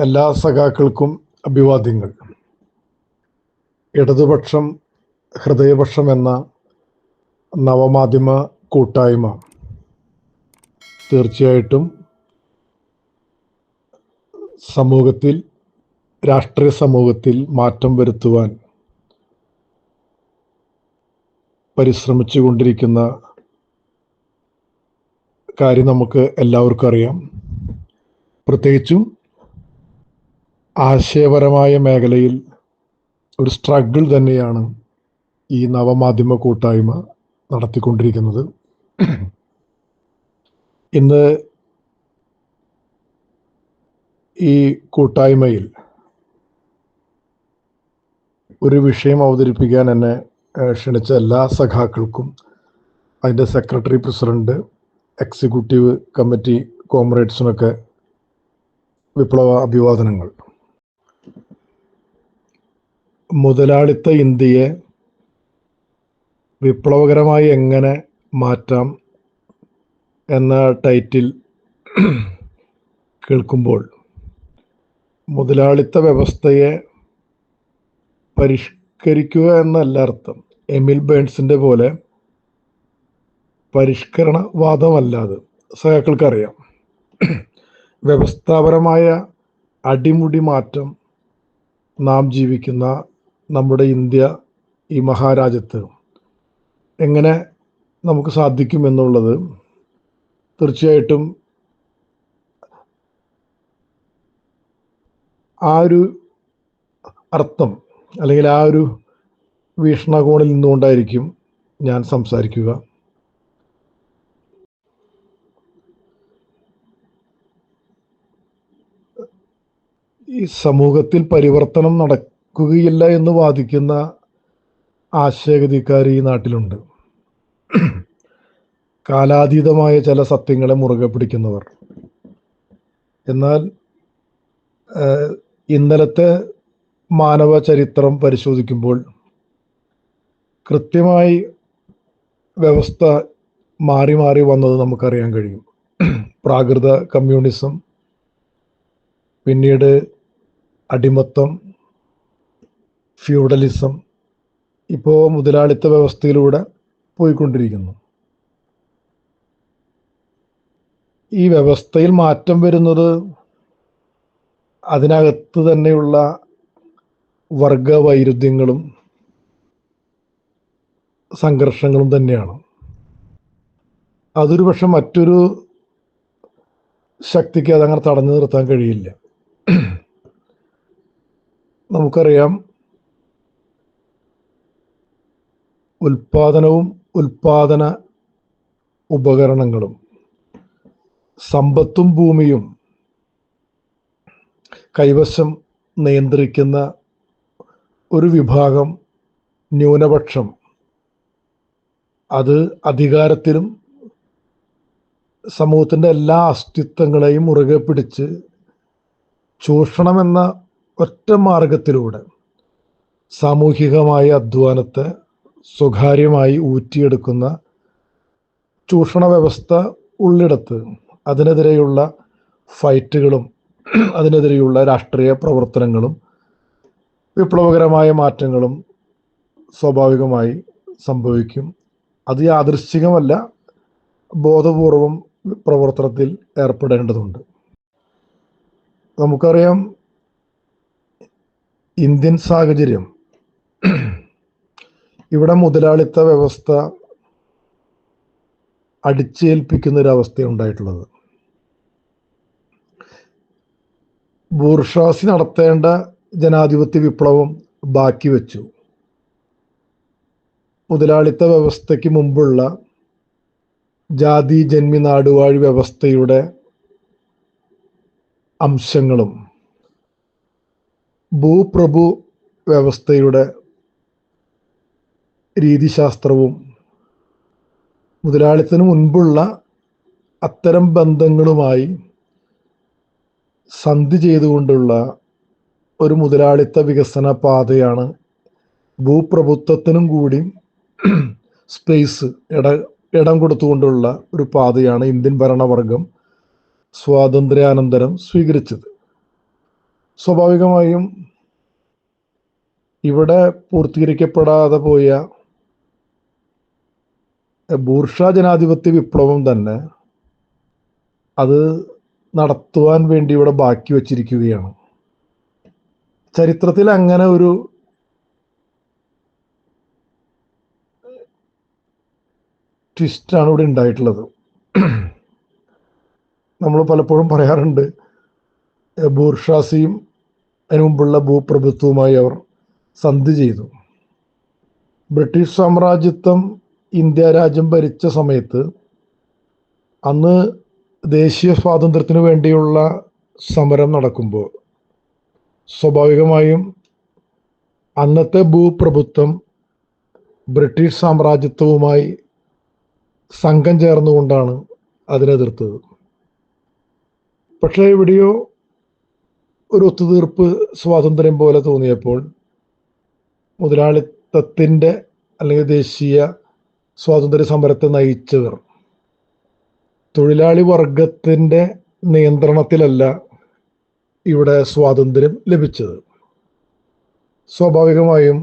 എല്ലാ സഖാക്കൾക്കും അഭിവാദ്യങ്ങൾ. ഇടതുപക്ഷം ഹൃദയപക്ഷം എന്ന നവമാധ്യമ കൂട്ടായ്മ തീർച്ചയായിട്ടും രാഷ്ട്രീയ സമൂഹത്തിൽ മാറ്റം വരുത്തുവാൻ പരിശ്രമിച്ചുകൊണ്ടിരിക്കുന്ന കാര്യം നമുക്ക് എല്ലാവർക്കും അറിയാം. പ്രത്യേകിച്ചും ആശയപരമായ മേഖലയിൽ ഒരു സ്ട്രഗിൾ തന്നെയാണ് ഈ നവമാധ്യമ കൂട്ടായ്മ നടത്തിക്കൊണ്ടിരിക്കുന്നത്. ഇന്ന് ഈ കൂട്ടായ്മയിൽ ഒരു വിഷയം അവതരിപ്പിക്കാൻ എന്നെ ക്ഷണിച്ച എല്ലാ സഖാക്കൾക്കും, അതിൻ്റെ സെക്രട്ടറി, പ്രസിഡന്റ്, എക്സിക്യൂട്ടീവ് കമ്മിറ്റി കോമ്രേഡ്സിനൊക്കെ വിപ്ലവ അഭിവാദനങ്ങൾ. മുതലാളിത്ത ഇന്ത്യയെ വിപ്ലവകരമായി എങ്ങനെ മാറ്റാം എന്ന ടൈറ്റിൽ കേൾക്കുമ്പോൾ മുതലാളിത്ത വ്യവസ്ഥയെ പരിഷ്കരിക്കുക എന്നല്ല അർത്ഥം. എമിൽ ബേൺസിൻ്റെ പോലെ പരിഷ്കരണവാദമല്ലാതെ സഖാക്കൾക്കറിയാം. വ്യവസ്ഥാപരമായ അടിമുടി മാറ്റം നാം ജീവിക്കുന്ന നമ്മുടെ ഇന്ത്യ, ഈ മഹാരാജ്യത്ത് എങ്ങനെ നമുക്ക് സാധിക്കുമെന്നുള്ളത് തീർച്ചയായിട്ടും ആ ഒരു അർത്ഥം അല്ലെങ്കിൽ ആ ഒരു വീക്ഷണകോണിൽ നിന്നുകൊണ്ടായിരിക്കും ഞാൻ സംസാരിക്കുക. ഈ സമൂഹത്തിൽ പരിവർത്തനം നടക്കുകയില്ല എന്ന് വാദിക്കുന്ന ആശയഗതിക്കാർ ഈ നാട്ടിലുണ്ട്. കാലാതീതമായ ചില സത്യങ്ങളെ മുറുകെ പിടിക്കുന്നവർ. എന്നാൽ ഇന്നലത്തെ മാനവ ചരിത്രം പരിശോധിക്കുമ്പോൾ കൃത്യമായി വ്യവസ്ഥ മാറി മാറി വന്നത് നമുക്കറിയാൻ കഴിയും. പ്രാകൃത കമ്മ്യൂണിസം, പിന്നീട് അടിമത്തം, ഫ്യൂഡലിസം, ഇപ്പോൾ മുതലാളിത്ത വ്യവസ്ഥയിലൂടെ പോയിക്കൊണ്ടിരിക്കുന്നു. ഈ വ്യവസ്ഥയിൽ മാറ്റം വരുന്നത് അതിനകത്ത് തന്നെയുള്ള വർഗവൈരുദ്ധ്യങ്ങളും സംഘർഷങ്ങളും തന്നെയാണ്. അതൊരു പക്ഷെ മറ്റൊരു ശക്തിക്ക് അതങ്ങനെ തടഞ്ഞു നിർത്താൻ കഴിയില്ല. നമുക്കറിയാം, ഉൽപാദനവും ഉൽപാദന ഉപകരണങ്ങളും സമ്പത്തും ഭൂമിയും കൈവശം നിയന്ത്രിക്കുന്ന ഒരു വിഭാഗം ന്യൂനപക്ഷം അത് അധികാരത്തിലും സമൂഹത്തിൻ്റെ എല്ലാ അസ്തിത്വങ്ങളെയും മുറുകെ പിടിച്ച് ചൂഷണമെന്ന ഒറ്റ മാർഗത്തിലൂടെ സാമൂഹികമായ അധ്വാനത്തെ സ്വകാര്യമായി ഊറ്റിയെടുക്കുന്ന ചൂഷണ വ്യവസ്ഥ ഉള്ളിടത്ത് അതിനെതിരെയുള്ള ഫൈറ്റുകളും അതിനെതിരെയുള്ള രാഷ്ട്രീയ പ്രവർത്തനങ്ങളും വിപ്ലവകരമായ മാറ്റങ്ങളും സ്വാഭാവികമായി സംഭവിക്കും. അത് യാദൃശ്ചികമല്ല, ബോധപൂർവം പ്രവർത്തനത്തിൽ ഏർപ്പെടേണ്ടതുണ്ട്. നമുക്കറിയാം, ഇന്ത്യൻ സാഹചര്യം, ഇവിടെ മുതലാളിത്ത വ്യവസ്ഥ അടിച്ചേൽപ്പിക്കുന്നൊരവസ്ഥ ഉണ്ടായിട്ടുള്ളത്. ബൂർഷ്വാസി നടത്തേണ്ട ജനാധിപത്യ വിപ്ലവം ബാക്കി വെച്ചു. മുതലാളിത്ത വ്യവസ്ഥയ്ക്ക് മുമ്പുള്ള ജാതി ജന്മി നാടുവാഴി വ്യവസ്ഥയുടെ അംശങ്ങളും ഭൂപ്രഭു വ്യവസ്ഥയുടെ രീതിശാസ്ത്രവും മുതലാളിത്തത്തിന് മുൻപുള്ള അത്തരം ബന്ധങ്ങളുമായി സന്ധി ചെയ്തുകൊണ്ടുള്ള ഒരു മുതലാളിത്ത വികസന പാതയാണ് ഭൂപ്രഭുത്വത്തിനും കൂടി സ്പേസ് ഇടം കൊടുത്തുകൊണ്ടുള്ള ഒരു പാതയാണ് ഇന്ത്യൻ ഭരണവർഗം സ്വാതന്ത്ര്യാനന്തരം സ്വീകരിച്ചത്. സ്വാഭാവികമായും ഇവിടെ പൂർത്തീകരിക്കപ്പെടാതെ പോയ ബൂർഷ്വാ ജനാധിപത്യ വിപ്ലവം തന്നെ അത് നടത്തുവാൻ വേണ്ടി ഇവിടെ ബാക്കി വച്ചിരിക്കുകയാണ്. ചരിത്രത്തിൽ അങ്ങനെ ഒരു ട്വിസ്റ്റാണ് ഇവിടെ ഉണ്ടായിട്ടുള്ളത്. നമ്മൾ പലപ്പോഴും പറയാറുണ്ട്, ബൂർഷ്വാസിയും അതിനു മുമ്പുള്ള ഭൂപ്രഭുത്വവുമായി അവർ സന്ധി ചെയ്തു. ബ്രിട്ടീഷ് സാമ്രാജ്യത്വം ഇന്ത്യ രാജ്യം ഭരിച്ച സമയത്ത് അന്ന് ദേശീയ സ്വാതന്ത്ര്യത്തിന് വേണ്ടിയുള്ള സമരം നടക്കുമ്പോൾ സ്വാഭാവികമായും അന്നത്തെ ഭൂപ്രഭുത്വം ബ്രിട്ടീഷ് സാമ്രാജ്യത്വവുമായി സംഘം ചേർന്നുകൊണ്ടാണ് അതിനെതിർത്തത്. പക്ഷേ എവിടെയോ ഒരു ഒത്തുതീർപ്പ് സ്വാതന്ത്ര്യം പോലെ തോന്നിയപ്പോൾ മുതലാളിത്തത്തിൻ്റെ അല്ലെങ്കിൽ ദേശീയ സ്വാതന്ത്ര്യ സമരത്തെ നയിച്ചവർ തൊഴിലാളി വർഗത്തിൻ്റെ നിയന്ത്രണത്തിലല്ല ഇവിടെ സ്വാതന്ത്ര്യം ലഭിച്ചത്. സ്വാഭാവികമായും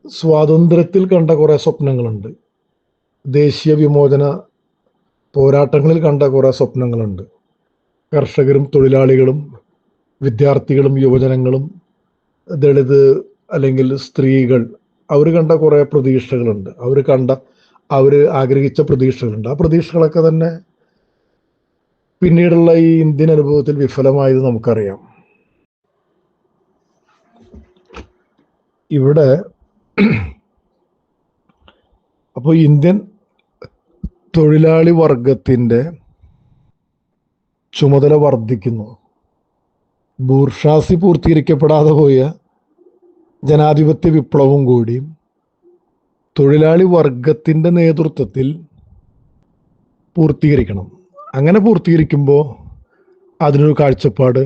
സ്വാതന്ത്ര്യത്തിൽ കണ്ട കുറേ സ്വപ്നങ്ങളുണ്ട്, ദേശീയ വിമോചന പോരാട്ടങ്ങളിൽ കണ്ട കുറേ സ്വപ്നങ്ങളുണ്ട്. കർഷകരും തൊഴിലാളികളും വിദ്യാർത്ഥികളും യുവജനങ്ങളും ദളിത് അല്ലെങ്കിൽ സ്ത്രീകൾ അവർ കണ്ട കുറേ പ്രതീക്ഷകളുണ്ട്, അവർ ആഗ്രഹിച്ച പ്രതീക്ഷകളുണ്ട്. ആ പ്രതീക്ഷകളൊക്കെ തന്നെ പിന്നീടുള്ള ഈ ഇന്ത്യൻ അനുഭവത്തിൽ വിഫലമായത് നമുക്കറിയാം. ഇവിടെ അപ്പോൾ ഇന്ത്യൻ തൊഴിലാളി വർഗത്തിൻ്റെ ചുമതല വർദ്ധിക്കുന്നു. ബൂർഷ്വാസി പൂർത്തീകരിക്കപ്പെടാതെ പോയ ജനാധിപത്യ വിപ്ലവം കൂടി തൊഴിലാളി വർഗത്തിൻ്റെ നേതൃത്വത്തിൽ പൂർത്തീകരിക്കണം. അങ്ങനെ പൂർത്തീകരിക്കുമ്പോൾ അതിനൊരു കാഴ്ചപ്പാട്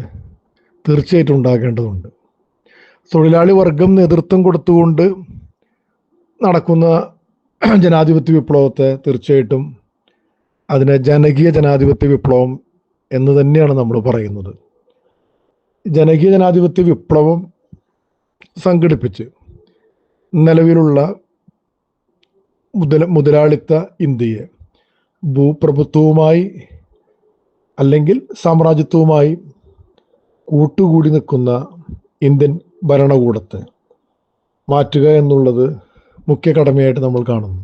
തീർച്ചയായിട്ടും ഉണ്ടാകേണ്ടതുണ്ട്. തൊഴിലാളി വർഗം നേതൃത്വം കൊടുത്തുകൊണ്ട് നടക്കുന്ന ജനാധിപത്യ വിപ്ലവത്തെ തീർച്ചയായിട്ടും അതിനെ ജനകീയ ജനാധിപത്യ വിപ്ലവം എന്ന് തന്നെയാണ് നമ്മൾ പറയുന്നത്. ജനകീയ ജനാധിപത്യ വിപ്ലവം സംഘടിപ്പിച്ച് നിലവിലുള്ള മുതലാളിത്ത ഇന്ത്യയെ ഭൂപ്രഭുത്വവുമായി അല്ലെങ്കിൽ സാമ്രാജ്യത്വവുമായി കൂട്ടുകൂടി നിൽക്കുന്ന ഇന്ത്യൻ ഭരണകൂടത്തെ മാറ്റുക എന്നുള്ളത് മുഖ്യ കടമയായിട്ട് നമ്മൾ കാണുന്നു.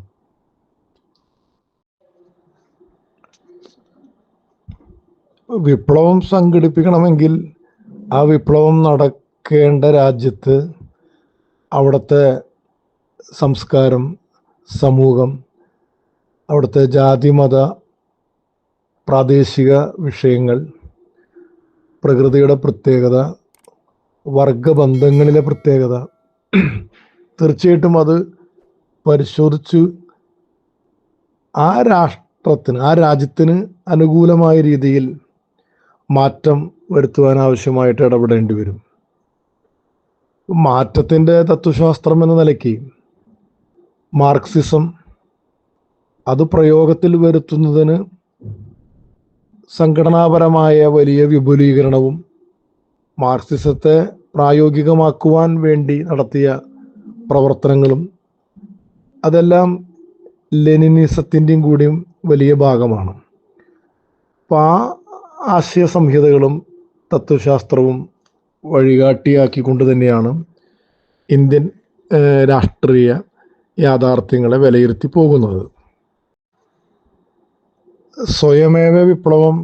വിപ്ലവം സംഘടിപ്പിക്കണമെങ്കിൽ ആ വിപ്ലവം നടക്കേണ്ട രാജ്യത്ത് അവിടുത്തെ സംസ്കാരം, സമൂഹം, അവിടുത്തെ ജാതി മത പ്രാദേശിക വിഷയങ്ങൾ, പ്രകൃതിയുടെ പ്രത്യേകത, വർഗബന്ധങ്ങളിലെ പ്രത്യേകത, തീർച്ചയായിട്ടും അത് പരിശോധിച്ച് ആ രാജ്യത്തിന് അനുകൂലമായ രീതിയിൽ മാറ്റം വരുത്തുവാൻ ആവശ്യമായിട്ട് ഇടപെടേണ്ടി വരും. മാറ്റത്തിൻ്റെ തത്വശാസ്ത്രം എന്ന നിലയ്ക്ക് മാർക്സിസം അത് പ്രയോഗത്തിൽ വരുത്തുന്നതിന് സംഘടനാപരമായ വലിയ വിപുലീകരണവും മാർക്സിസത്തെ പ്രായോഗികമാക്കുവാൻ വേണ്ടി നടത്തിയ പ്രവർത്തനങ്ങളും അതെല്ലാം ലെനിനിസത്തിൻ്റെയും കൂടിയും വലിയ ഭാഗമാണ്. അപ്പോൾ ആ ആശയ സംഹിതകളും തത്വശാസ്ത്രവും വഴികാട്ടിയാക്കിക്കൊണ്ട് തന്നെയാണ് ഇന്ത്യൻ രാഷ്ട്രീയ യാഥാർത്ഥ്യങ്ങളെ വിലയിരുത്തി പോകുന്നത്. സ്വയമേവ വിപ്ലവം,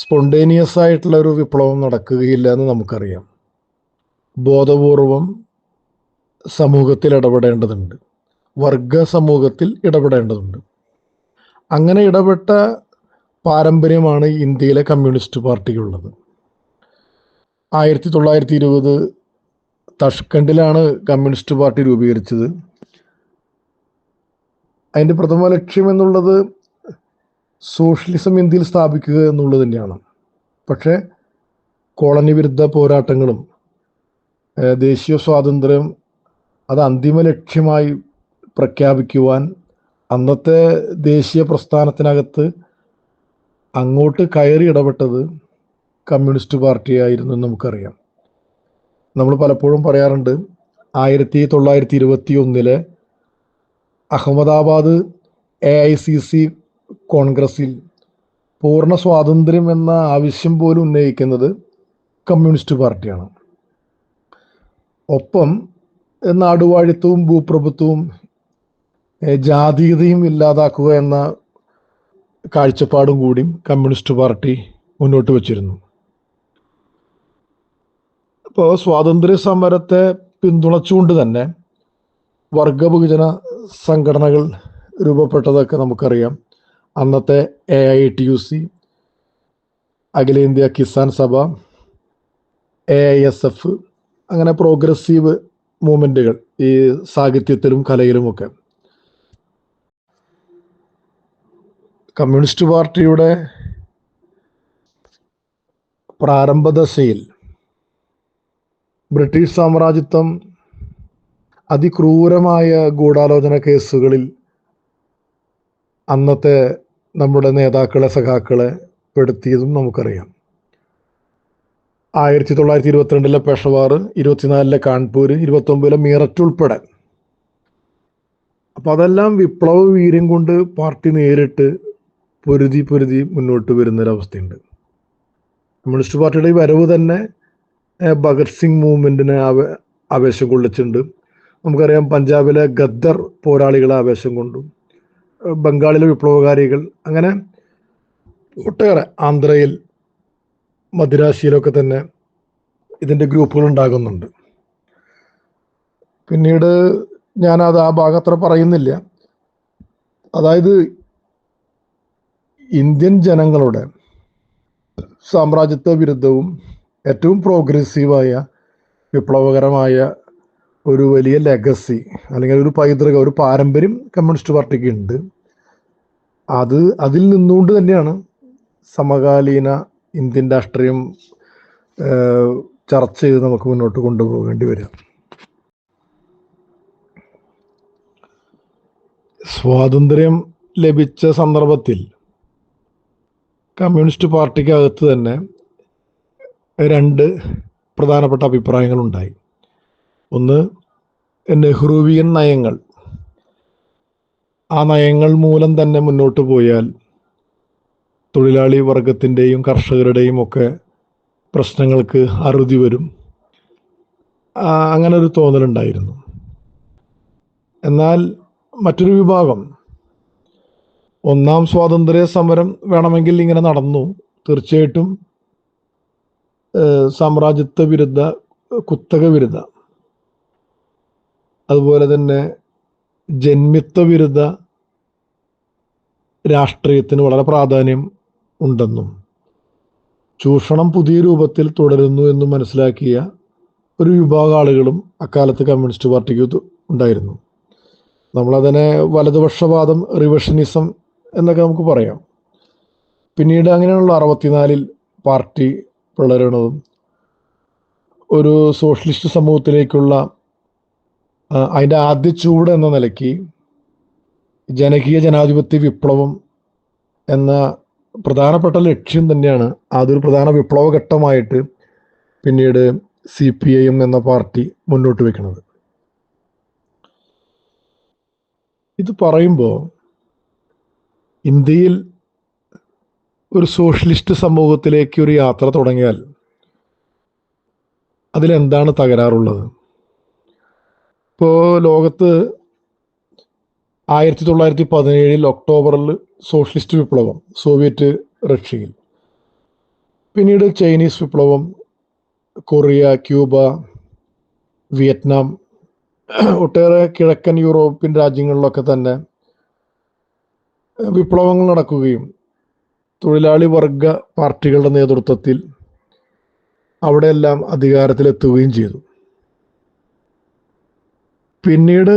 സ്പോണ്ടേനിയസ് ആയിട്ടുള്ള ഒരു വിപ്ലവം നടക്കുകയില്ല എന്ന് നമുക്കറിയാം. ബോധപൂർവം സമൂഹത്തിൽ ഇടപെടേണ്ടതുണ്ട്, വർഗ സമൂഹത്തിൽ ഇടപെടേണ്ടതുണ്ട്. അങ്ങനെ ഇടപെട്ട പാരമ്പര്യമാണ് ഇന്ത്യയിലെ കമ്മ്യൂണിസ്റ്റ് പാർട്ടിക്കുള്ളത്. 1920 തഷ്കണ്ടിലാണ് കമ്മ്യൂണിസ്റ്റ് പാർട്ടി രൂപീകരിച്ചത്. അതിൻ്റെ പ്രഥമ ലക്ഷ്യം എന്നുള്ളത് സോഷ്യലിസം ഇന്ത്യയിൽ സ്ഥാപിക്കുക എന്നുള്ളത് തന്നെയാണ്. പക്ഷേ കോളനി വിരുദ്ധ പോരാട്ടങ്ങളും ദേശീയ സ്വാതന്ത്ര്യം അത് അന്തിമ ലക്ഷ്യമായി പ്രഖ്യാപിക്കുവാൻ അന്നത്തെ ദേശീയ പ്രസ്ഥാനത്തിനകത്ത് അങ്ങോട്ട് കയറി ഇടപെട്ടത് കമ്മ്യൂണിസ്റ്റ് പാർട്ടിയായിരുന്നു എന്ന് നമുക്കറിയാം. നമ്മൾ പലപ്പോഴും പറയാറുണ്ട്, 1921 അഹമ്മദാബാദ് AICC കോൺഗ്രസിൽ പൂർണ്ണ സ്വാതന്ത്ര്യം എന്ന ആവശ്യം പോലും ഉന്നയിക്കുന്നത് കമ്മ്യൂണിസ്റ്റ് പാർട്ടിയാണ്. ഒപ്പം നാടുവാഴിത്തവും ഭൂപ്രഭുത്വവും ജാതീയതയും ഇല്ലാതാക്കുക എന്ന കാഴ്ചപ്പാടും കൂടി കമ്മ്യൂണിസ്റ്റ് പാർട്ടി മുന്നോട്ട് വച്ചിരുന്നു. ഇപ്പോൾ സ്വാതന്ത്ര്യ സമരത്തെ പിന്തുണച്ചുകൊണ്ട് തന്നെ വർഗവിഭജന സംഘടനകൾ രൂപപ്പെട്ടതൊക്കെ നമുക്കറിയാം. അന്നത്തെ AITUC, അഖിലേന്ത്യാ കിസാൻ സഭ, AISF, അങ്ങനെ പ്രോഗ്രസീവ് മൂവ്മെൻറ്റുകൾ ഈ സാഹിത്യത്തിലും കലയിലുമൊക്കെ. കമ്മ്യൂണിസ്റ്റ് പാർട്ടിയുടെ പ്രാരംഭദശയിൽ ബ്രിട്ടീഷ് സാമ്രാജ്യത്വം അതിക്രൂരമായ ഗൂഢാലോചന കേസുകളിൽ അന്നത്തെ നമ്മുടെ നേതാക്കളെ, സഖാക്കളെ പെടുത്തിയതും നമുക്കറിയാം. 1922 പെഷവാർ, 24 കാൺപൂർ, 29 മീററ്റ് ഉൾപ്പെടെ. അപ്പം അതെല്ലാം വിപ്ലവ വീര്യം കൊണ്ട് പാർട്ടി നേരിട്ട് പൊരുതി മുന്നോട്ട് വരുന്നൊരവസ്ഥയുണ്ട്. കമ്മ്യൂണിസ്റ്റ് പാർട്ടിയുടെ ഈ വരവ് തന്നെ ഭഗത് സിംഗ് മൂവ്മെൻറ്റിനെ ആവേശം കൊള്ളിച്ചിട്ടുണ്ട്. നമുക്കറിയാം, പഞ്ചാബിലെ ഗദ്ദർ പോരാളികളെ ആവേശം കൊണ്ടു, ബംഗാളിലെ വിപ്ലവകാരികൾ, അങ്ങനെ ഒട്ടേറെ ആന്ധ്രയിൽ, മദിരാശിയിലൊക്കെ തന്നെ ഇതിൻ്റെ ഗ്രൂപ്പുകൾ ഉണ്ടാകുന്നുണ്ട്. പിന്നീട് ഞാനത് ആ ഭാഗം അത്ര പറയുന്നില്ല. അതായത് ഇന്ത്യൻ ജനങ്ങളുടെ സാമ്രാജ്യത്വ വിരുദ്ധവും ഏറ്റവും പ്രോഗ്രസീവായ വിപ്ലവകരമായ ഒരു വലിയ ലെഗസി, അല്ലെങ്കിൽ ഒരു പൈതൃകം, ഒരു പാരമ്പര്യം കമ്മ്യൂണിസ്റ്റ് പാർട്ടിക്ക് ഉണ്ട്. അതിൽ നിന്നുകൊണ്ട് തന്നെയാണ് സമകാലീന ഇന്ത്യൻ രാഷ്ട്രീയം ചർച്ച ചെയ്ത് നമുക്ക് മുന്നോട്ട് കൊണ്ടുപോകേണ്ടി വരിക. സ്വാതന്ത്ര്യം ലഭിച്ച സന്ദർഭത്തിൽ കമ്മ്യൂണിസ്റ്റ് പാർട്ടിക്കകത്ത് തന്നെ രണ്ട് പ്രധാനപ്പെട്ട അഭിപ്രായങ്ങളുണ്ടായി. ഒന്ന്, നെഹ്റുവിയൻ നയങ്ങൾ. ആ നയങ്ങൾ മൂലം തന്നെ മുന്നോട്ട് പോയാൽ തൊഴിലാളി വർഗത്തിൻ്റെയും കർഷകരുടെയും ഒക്കെ പ്രശ്നങ്ങൾക്ക് അറുതി വരും, അങ്ങനെ ഒരു തോന്നലുണ്ടായിരുന്നു. എന്നാൽ മറ്റൊരു വിഭാഗം, ഒന്നാം സ്വാതന്ത്ര്യ സമരം വേണമെങ്കിൽ ഇങ്ങനെ നടന്നു, തീർച്ചയായിട്ടും സാമ്രാജ്യത്വ വിരുദ്ധ, കുത്തക വിരുദ്ധ, അതുപോലെ തന്നെ ജന്മിത്വ വിരുദ്ധ രാഷ്ട്രീയത്തിന് വളരെ പ്രാധാന്യം ഉണ്ടെന്നും ചൂഷണം പുതിയ രൂപത്തിൽ തുടരുന്നു എന്നും മനസ്സിലാക്കിയ ഒരു വിഭാഗം ആളുകളും അക്കാലത്ത് കമ്മ്യൂണിസ്റ്റ് പാർട്ടിക്ക് ഉണ്ടായിരുന്നു. നമ്മളതിനെ വലതുപക്ഷവാദം, റിവിഷനിസം എന്നൊക്കെ നമുക്ക് പറയാം. പിന്നീട് അങ്ങനെയുള്ള 64 പാർട്ടി പിളരണവും ഒരു സോഷ്യലിസ്റ്റ് സമൂഹത്തിലേക്കുള്ള അതിൻ്റെ ആദ്യ ചൂട് എന്ന നിലയ്ക്ക് ജനകീയ ജനാധിപത്യ വിപ്ലവം എന്ന പ്രധാനപ്പെട്ട ലക്ഷ്യം തന്നെയാണ് അതൊരു പ്രധാന വിപ്ലവ ഘട്ടമായിട്ട് പിന്നീട് CPIM എന്ന പാർട്ടി മുന്നോട്ട് വയ്ക്കുന്നത്. ഇത് പറയുമ്പോൾ ഇന്ത്യയിൽ ഒരു സോഷ്യലിസ്റ്റ് സമൂഹത്തിലേക്ക് ഒരു യാത്ര തുടങ്ങിയാൽ അതിലെന്താണ് തകരാറുള്ളത്? ഇപ്പോൾ ലോകത്ത് 1917 ഒക്ടോബറിൽ സോഷ്യലിസ്റ്റ് വിപ്ലവം സോവിയറ്റ് റഷ്യയിൽ, പിന്നീട് ചൈനീസ് വിപ്ലവം, കൊറിയ, ക്യൂബ, വിയറ്റ്നാം, ഒട്ടേറെ കിഴക്കൻ യൂറോപ്യൻ രാജ്യങ്ങളിലൊക്കെ തന്നെ വിപ്ലവങ്ങൾ നടക്കുകയും തൊഴിലാളി വർഗ പാർട്ടികളുടെ നേതൃത്വത്തിൽ അവിടെയെല്ലാം അധികാരത്തിലെത്തുകയും ചെയ്തു. പിന്നീട്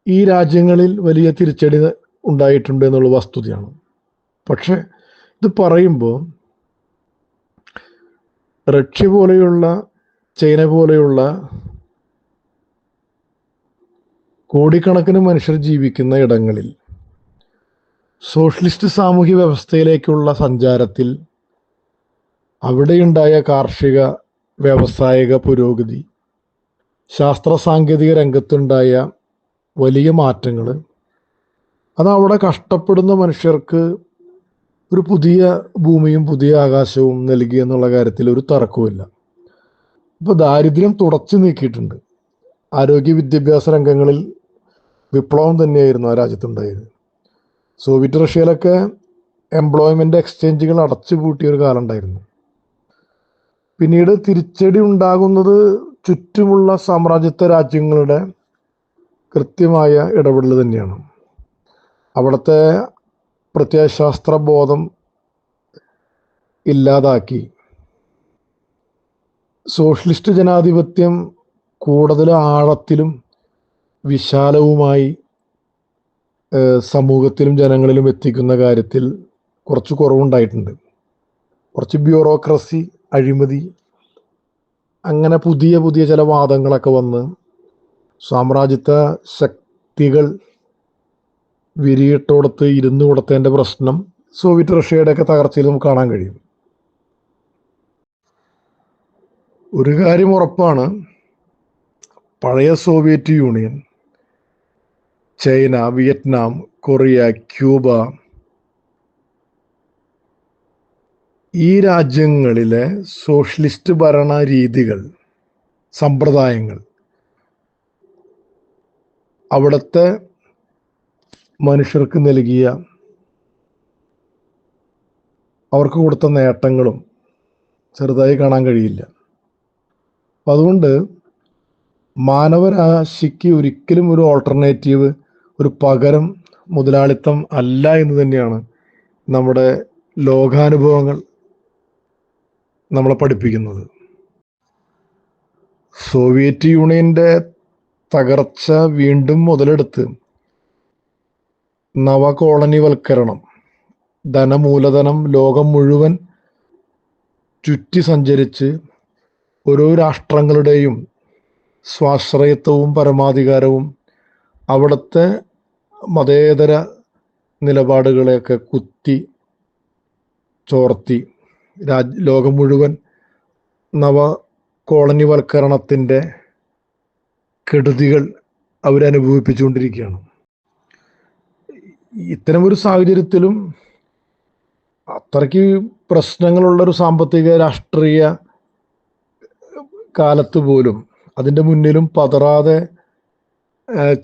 ഈ രാജ്യങ്ങളിൽ വലിയ തിരിച്ചടി ഉണ്ടായിട്ടുണ്ട് എന്നുള്ള വസ്തുതയാണ്. പക്ഷെ ഇത് പറയുമ്പോൾ റഷ്യ പോലെയുള്ള, ചൈന പോലെയുള്ള കോടിക്കണക്കിന് മനുഷ്യർ ജീവിക്കുന്ന ഇടങ്ങളിൽ സോഷ്യലിസ്റ്റ് സാമൂഹ്യ വ്യവസ്ഥയിലേക്കുള്ള സഞ്ചാരത്തിൽ അവിടെയുണ്ടായ കാർഷിക വ്യാവസായിക പുരോഗതി, ശാസ്ത്ര സാങ്കേതിക രംഗത്തുണ്ടായ വലിയ മാറ്റങ്ങൾ, അത് അവിടെ കഷ്ടപ്പെടുന്ന മനുഷ്യർക്ക് ഒരു പുതിയ ഭൂമിയും പുതിയ ആകാശവും നൽകി എന്നുള്ള കാര്യത്തിൽ ഒരു തർക്കവുമില്ല. ഇപ്പോൾ ദാരിദ്ര്യം തുടച്ചു നീക്കിയിട്ടുണ്ട്. ആരോഗ്യ വിദ്യാഭ്യാസ രംഗങ്ങളിൽ വിപ്ലവം തന്നെയായിരുന്നു ആ രാജ്യത്തുണ്ടായത്. സോവിയറ്റ് റഷ്യയിലൊക്കെ എംപ്ലോയ്മെൻ്റ് എക്സ്ചേഞ്ചുകൾ അടച്ചുപൂട്ടിയ ഒരു കാലം ഉണ്ടായിരുന്നു. പിന്നീട് തിരിച്ചടി ഉണ്ടാകുന്നത് ചുറ്റുമുള്ള സാമ്രാജ്യത്വ രാജ്യങ്ങളുടെ കൃത്യമായ ഇടപെടൽ തന്നെയാണ്. അവിടുത്തെ പ്രത്യയശാസ്ത്ര ബോധം ഇല്ലാതാക്കി സോഷ്യലിസ്റ്റ് ജനാധിപത്യം കൂടുതൽ ആഴത്തിലും വിശാലവുമായി സമൂഹത്തിലും ജനങ്ങളിലും എത്തിക്കുന്ന കാര്യത്തിൽ കുറച്ച് കുറവുണ്ടായിട്ടുണ്ട്. കുറച്ച് ബ്യൂറോക്രസി, അഴിമതി, അങ്ങനെ പുതിയ പുതിയ ചില വാദങ്ങളൊക്കെ വന്ന് സാമ്രാജ്യത്വ ശക്തികൾ വിരിയിട്ടോടത്ത് ഇരുന്നു കൊടുത്തതിൻ്റെ പ്രശ്നം സോവിയറ്റ് റഷ്യയുടെയൊക്കെ തകർച്ചയിൽ നമുക്ക് കാണാൻ കഴിയും. ഒരു കാര്യം ഉറപ്പാണ്, പഴയ Soviet union, China, Vietnam, Korea, Cuba, ഈ രാജ്യങ്ങളിലെ സോഷ്യലിസ്റ്റ് ഭരണ രീതികൾ, സമ്പ്രദായങ്ങൾ അവിടുത്തെ മനുഷ്യർക്ക് നൽകിയ, അവർക്ക് കൊടുത്ത നേട്ടങ്ങളും ചെറുതായി കാണാൻ കഴിയില്ല. അപ്പം അതുകൊണ്ട് മാനവരാശിക്ക് ഒരിക്കലും ഒരു ഓൾട്ടർനേറ്റീവ്, ഒരു പകരം മുതലാളിത്തം അല്ല എന്ന് തന്നെയാണ് നമ്മുടെ ലോകാനുഭവങ്ങൾ നമ്മളെ പഠിപ്പിക്കുന്നത്. സോവിയറ്റ് യൂണിയൻ്റെ തകർച്ച വീണ്ടും മുതലെടുത്ത് നവകോളനിവൽക്കരണം, ധനമൂലധനം ലോകം മുഴുവൻ ചുറ്റി സഞ്ചരിച്ച് ഓരോ രാഷ്ട്രങ്ങളുടെയും സ്വാശ്രയത്വവും പരമാധികാരവും അവിടുത്തെ മതേതര നിലപാടുകളെയൊക്കെ കുത്തി ചോർത്തി ലോകം മുഴുവൻ നവ കോളനിവൽക്കരണത്തിൻ്റെ കെടുതികൾ അവരനുഭവിപ്പിച്ചുകൊണ്ടിരിക്കുകയാണ്. ഇത്തരമൊരു സാഹചര്യത്തിലും അത്രയ്ക്ക് പ്രശ്നങ്ങളുള്ളൊരു സാമ്പത്തിക രാഷ്ട്രീയ കാലത്ത് പോലും അതിൻ്റെ മുന്നിലും പതറാതെ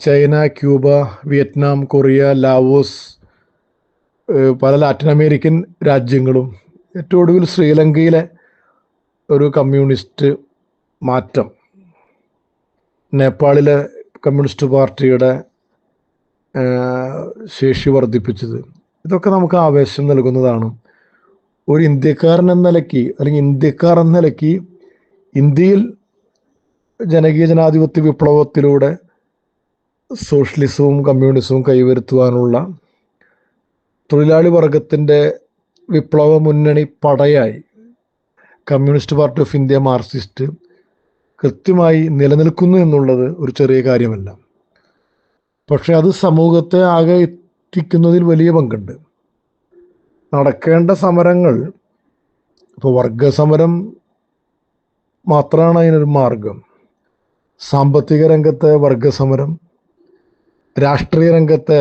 China, Cuba, Vietnam, Korea, Laos, പല ലാറ്റിൻ അമേരിക്കൻ രാജ്യങ്ങളും, ഏറ്റവും ഒടുവിൽ ശ്രീലങ്കയിലെ ഒരു കമ്മ്യൂണിസ്റ്റ് മാറ്റം, നേപ്പാളിലെ കമ്മ്യൂണിസ്റ്റ് പാർട്ടിയുടെ ശേഷി വർദ്ധിപ്പിച്ചത്, ഇതൊക്കെ നമുക്ക് ആവേശം നൽകുന്നതാണ്. ഒരു ഇന്ത്യക്കാരൻ എന്ന നിലയ്ക്ക്, അല്ലെങ്കിൽ ഇന്ത്യക്കാർ എന്ന നിലയ്ക്ക് ഇന്ത്യയിൽ ജനകീയ ജനാധിപത്യ വിപ്ലവത്തിലൂടെ സോഷ്യലിസവും കമ്മ്യൂണിസവും കൈവരുത്തുവാനുള്ള തൊഴിലാളി വർഗത്തിൻ്റെ വിപ്ലവ മുന്നണി പടയായി Communist Party of India, Marxist കൃത്യമായി നിലനിൽക്കുന്നു എന്നുള്ളത് ഒരു ചെറിയ കാര്യമല്ല. പക്ഷെ അത് സമൂഹത്തെ ആകെ എത്തിക്കുന്നതിൽ വലിയ പങ്കുണ്ട്. നടക്കേണ്ട സമരങ്ങൾ, ഇപ്പോൾ വർഗസമരം മാത്രമാണ് അതിനൊരു മാർഗം. സാമ്പത്തിക രംഗത്തെ വർഗസമരം, രാഷ്ട്രീയ രംഗത്തെ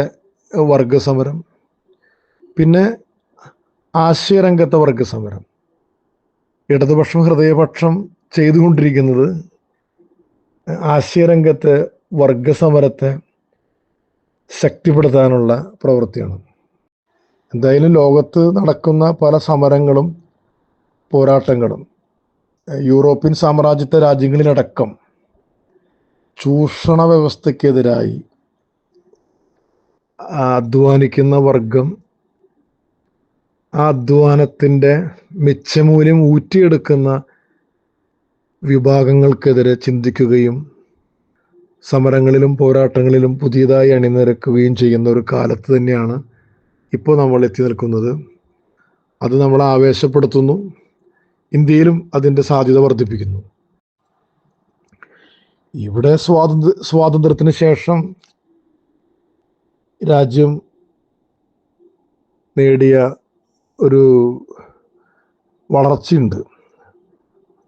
വർഗസമരം, പിന്നെ ആശയരംഗത്തെ വർഗസമരം. ഇടതുപക്ഷം, ഹൃദയപക്ഷം ചെയ്തുകൊണ്ടിരിക്കുന്നത് ആശയരംഗത്തെ വർഗസമരത്തെ ശക്തിപ്പെടുത്താനുള്ള പ്രവൃത്തിയാണ്. എന്തായാലും ലോകത്ത് നടക്കുന്ന പല സമരങ്ങളും പോരാട്ടങ്ങളും യൂറോപ്യൻ സാമ്രാജ്യത്വ രാജ്യങ്ങളിലടക്കം ചൂഷണ വ്യവസ്ഥയ്ക്കെതിരായി അധ്വാനിക്കുന്ന വർഗം ആ അധ്വാനത്തിൻ്റെ മിച്ചമൂല്യം ഊറ്റിയെടുക്കുന്ന വിഭാഗങ്ങൾക്കെതിരെ ചിന്തിക്കുകയും സമരങ്ങളിലും പോരാട്ടങ്ങളിലും പുതിയതായി അണിനിരക്കുകയും ചെയ്യുന്ന ഒരു കാലത്ത് തന്നെയാണ് ഇപ്പോൾ നമ്മൾ എത്തി നിൽക്കുന്നത്. അത് നമ്മളെ ആവേശപ്പെടുത്തുന്നു. ഇന്ത്യയിലും അതിൻ്റെ സാധ്യത വർദ്ധിപ്പിക്കുന്നു. ഇവിടെ സ്വാതന്ത്ര്യത്തിന് ശേഷം രാജ്യം നേടിയ ഒരു വളർച്ചയുണ്ട്.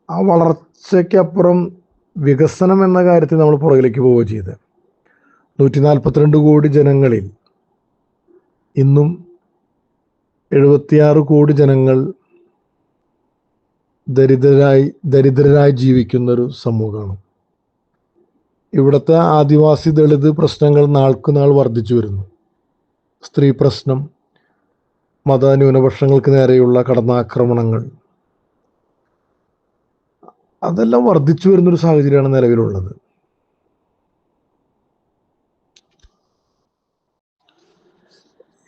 ആ വളർച്ചയ്ക്കപ്പുറം വികസനം എന്ന കാര്യത്തിൽ നമ്മൾ പുറകിലേക്ക് പോവുക ചെയ്ത് 142 കോടി ജനങ്ങളിൽ ഇന്നും 76 കോടി ജനങ്ങൾ ദരിദ്രരായി ജീവിക്കുന്നൊരു സമൂഹമാണ്. ഇവിടുത്തെ ആദിവാസി ദളിത് പ്രശ്നങ്ങൾ നാൾക്കുനാൾ വർദ്ധിച്ചു വരുന്നു. സ്ത്രീ പ്രശ്നം, മതന്യൂനപക്ഷങ്ങൾക്ക് നേരെയുള്ള കടന്നാക്രമണങ്ങൾ, അതെല്ലാം വർദ്ധിച്ചു വരുന്നൊരു സാഹചര്യമാണ് നിലവിലുള്ളത്.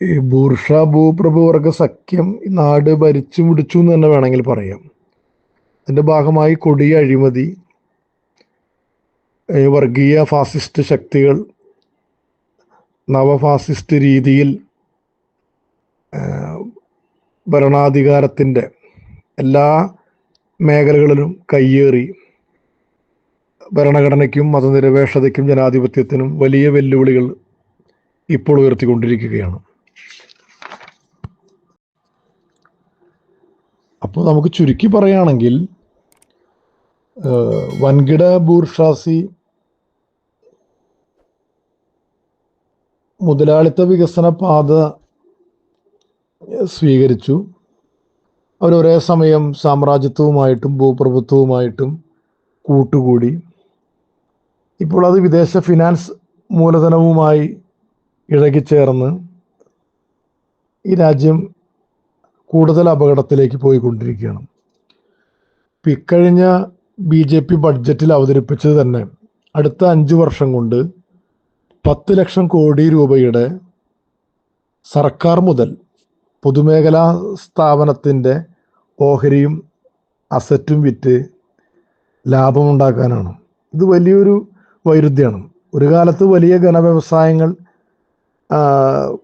ഈ ഭൂപ്രഭുവർഗ സഖ്യം ഈ നാട് ഭരിച്ചു മുടിച്ചു എന്ന് തന്നെ വേണമെങ്കിൽ പറയാം. അതിൻ്റെ ഭാഗമായി കൊടിയ അഴിമതി, വർഗീയ ഫാസിസ്റ്റ് ശക്തികൾ നവഫാസിസ്റ്റ് രീതിയിൽ ഭരണാധികാരത്തിൻ്റെ എല്ലാ മേഖലകളിലും കയ്യേറി ഭരണഘടനയ്ക്കും മതനിരപേക്ഷതയ്ക്കും ജനാധിപത്യത്തിനും വലിയ വെല്ലുവിളികൾ ഇപ്പോൾ ഉയർത്തിക്കൊണ്ടിരിക്കുകയാണ്. അപ്പോൾ നമുക്ക് ചുരുക്കി പറയുകയാണെങ്കിൽ വൻകിട ബൂർഷ്വാസി മുതലാളിത്ത വികസന പാത സ്വീകരിച്ചു. അവരൊരേ സമയം സാമ്രാജ്യത്വവുമായിട്ടും ഭൂപ്രഭുത്വവുമായിട്ടും കൂട്ടുകൂടി. ഇപ്പോൾ അത് വിദേശ ഫിനാൻസ് മൂലധനവുമായി ഇഴകിച്ചേർന്ന് ഈ രാജ്യം കൂടുതൽ അപകടത്തിലേക്ക് പോയിക്കൊണ്ടിരിക്കുകയാണ്. ഇക്കഴിഞ്ഞ BJP ബഡ്ജറ്റിൽ അവതരിപ്പിച്ചത് തന്നെ അടുത്ത 5 വർഷം കൊണ്ട് 10 ലക്ഷം കോടി രൂപയുടെ സർക്കാർ മുതൽ പൊതുമേഖലാ സ്ഥാപനത്തിൻ്റെ ഓഹരിയും അസറ്റും വിറ്റ് ലാഭമുണ്ടാക്കാനാണ്. ഇത് വലിയൊരു വൈരുദ്ധ്യമാണ്. ഒരു കാലത്ത് വലിയ ഘനവ്യവസായങ്ങൾ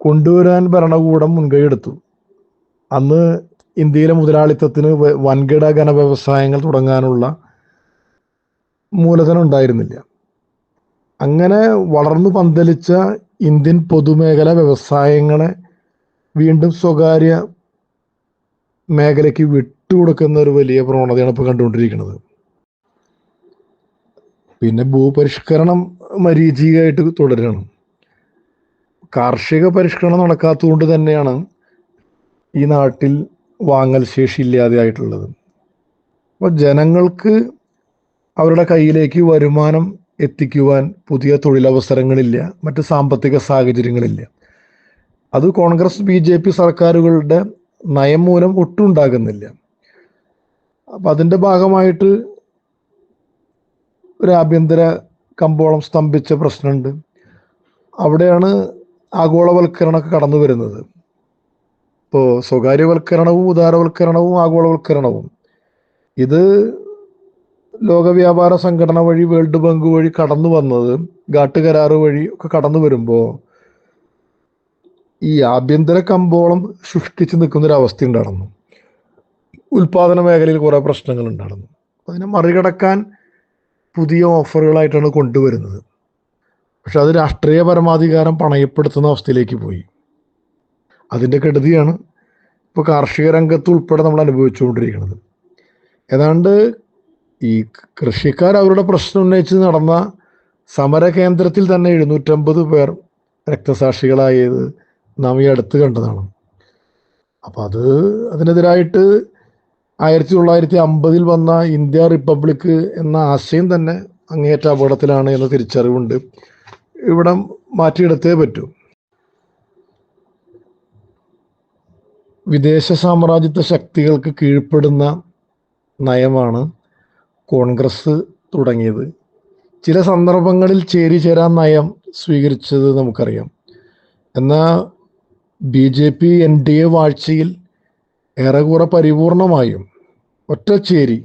കൊണ്ടുവരാൻ ഭരണകൂടം മുൻകൈയെടുത്തു. അന്ന് ഇന്ത്യയിലെ മുതലാളിത്തത്തിന് വൻകിട ഘനവ്യവസായങ്ങൾ തുടങ്ങാനുള്ള മൂലധനം ഉണ്ടായിരുന്നില്ല. അങ്ങനെ വളർന്നു പന്തലിച്ച ഇന്ത്യൻ പൊതുമേഖല വ്യവസായങ്ങളെ വീണ്ടും സ്വകാര്യ മേഖലയ്ക്ക് വിട്ടുകൊടുക്കുന്ന ഒരു വലിയ പ്രവണതയാണ് ഇപ്പോൾ കണ്ടുകൊണ്ടിരിക്കുന്നത്. പിന്നെ ഭൂപരിഷ്കരണം മരീചികയായിട്ട് തുടരുകയാണ്. കാർഷിക പരിഷ്കരണം നടക്കാത്തതുകൊണ്ട് തന്നെയാണ് ഈ നാട്ടിൽ വാങ്ങൽ ശേഷി ഇല്ലാതെയായിട്ടുള്ളത്. അപ്പോൾ ജനങ്ങൾക്ക് അവരുടെ കയ്യിലേക്ക് വരുമാനം എത്തിക്കുവാൻ പുതിയ തൊഴിലവസരങ്ങളില്ല, മറ്റ് സാമ്പത്തിക സാഹചര്യങ്ങളില്ല. അത് കോൺഗ്രസ് BJP സർക്കാരുകളുടെ നയം മൂലം ഒട്ടും ഉണ്ടാകുന്നില്ല. അപ്പം അതിൻ്റെ ഭാഗമായിട്ട് ഒരു ആഭ്യന്തര കമ്പോളം സ്തംഭിച്ച പ്രശ്നമുണ്ട്. അവിടെയാണ് ആഗോളവൽക്കരണമൊക്കെ കടന്നു വരുന്നത്. ഇപ്പോൾ സ്വകാര്യവൽക്കരണവും ഉദാരവൽക്കരണവും ആഗോളവൽക്കരണവും ഇത് ലോകവ്യാപാര സംഘടന വഴി, വേൾഡ് ബാങ്ക് വഴി കടന്നു വന്നത്, ഘാട്ട് കരാറ് വഴി ഒക്കെ കടന്നു വരുമ്പോൾ ഈ ആഭ്യന്തര കമ്പോളം സൃഷ്ടിച്ച് നിൽക്കുന്നൊരവസ്ഥ ഉണ്ടായിരുന്നു. ഉൽപാദന മേഖലയിൽ കുറേ പ്രശ്നങ്ങൾ ഉണ്ടായിരുന്നു. അതിനെ മറികടക്കാൻ പുതിയ ഓഫറുകളായിട്ടാണ് കൊണ്ടുവരുന്നത്. പക്ഷെ അത് രാഷ്ട്രീയ പരമാധികാരം പണയപ്പെടുത്തുന്ന അവസ്ഥയിലേക്ക് പോയി. അതിൻ്റെ കെടുതിയാണ് ഇപ്പോൾ കാർഷിക രംഗത്ത് ഉൾപ്പെടെ നമ്മൾ അനുഭവിച്ചുകൊണ്ടിരിക്കുന്നത്. ഏതാണ്ട് ഈ കൃഷിക്കാർ അവരുടെ പ്രശ്നം ഉന്നയിച്ച് നടന്ന സമര കേന്ദ്രത്തിൽ തന്നെ 750 പേർ രക്തസാക്ഷികളായത് നാം ഈ അടുത്ത് കണ്ടതാണ്. അപ്പം അതിനെതിരായിട്ട് 1950 വന്ന ഇന്ത്യ റിപ്പബ്ലിക് എന്ന ആശയം തന്നെ അങ്ങേയറ്റ അപകടത്തിലാണ് എന്ന തിരിച്ചറിവുണ്ട്. ഇവിടെ മാറ്റിയെടുത്തേ പറ്റൂ. വിദേശ സാമ്രാജ്യത്വ ശക്തികൾക്ക് കീഴ്പ്പെടുന്ന നയമാണ് കോൺഗ്രസ് തുടങ്ങിയത്. ചില സന്ദർഭങ്ങളിൽ ചേരാൻ നയം സ്വീകരിച്ചത് നമുക്കറിയാം. എന്നാൽ BJP NDA വാഴ്ചയിൽ ഏറെക്കുറെ പരിപൂർണമായും ഒറ്റച്ചേരി,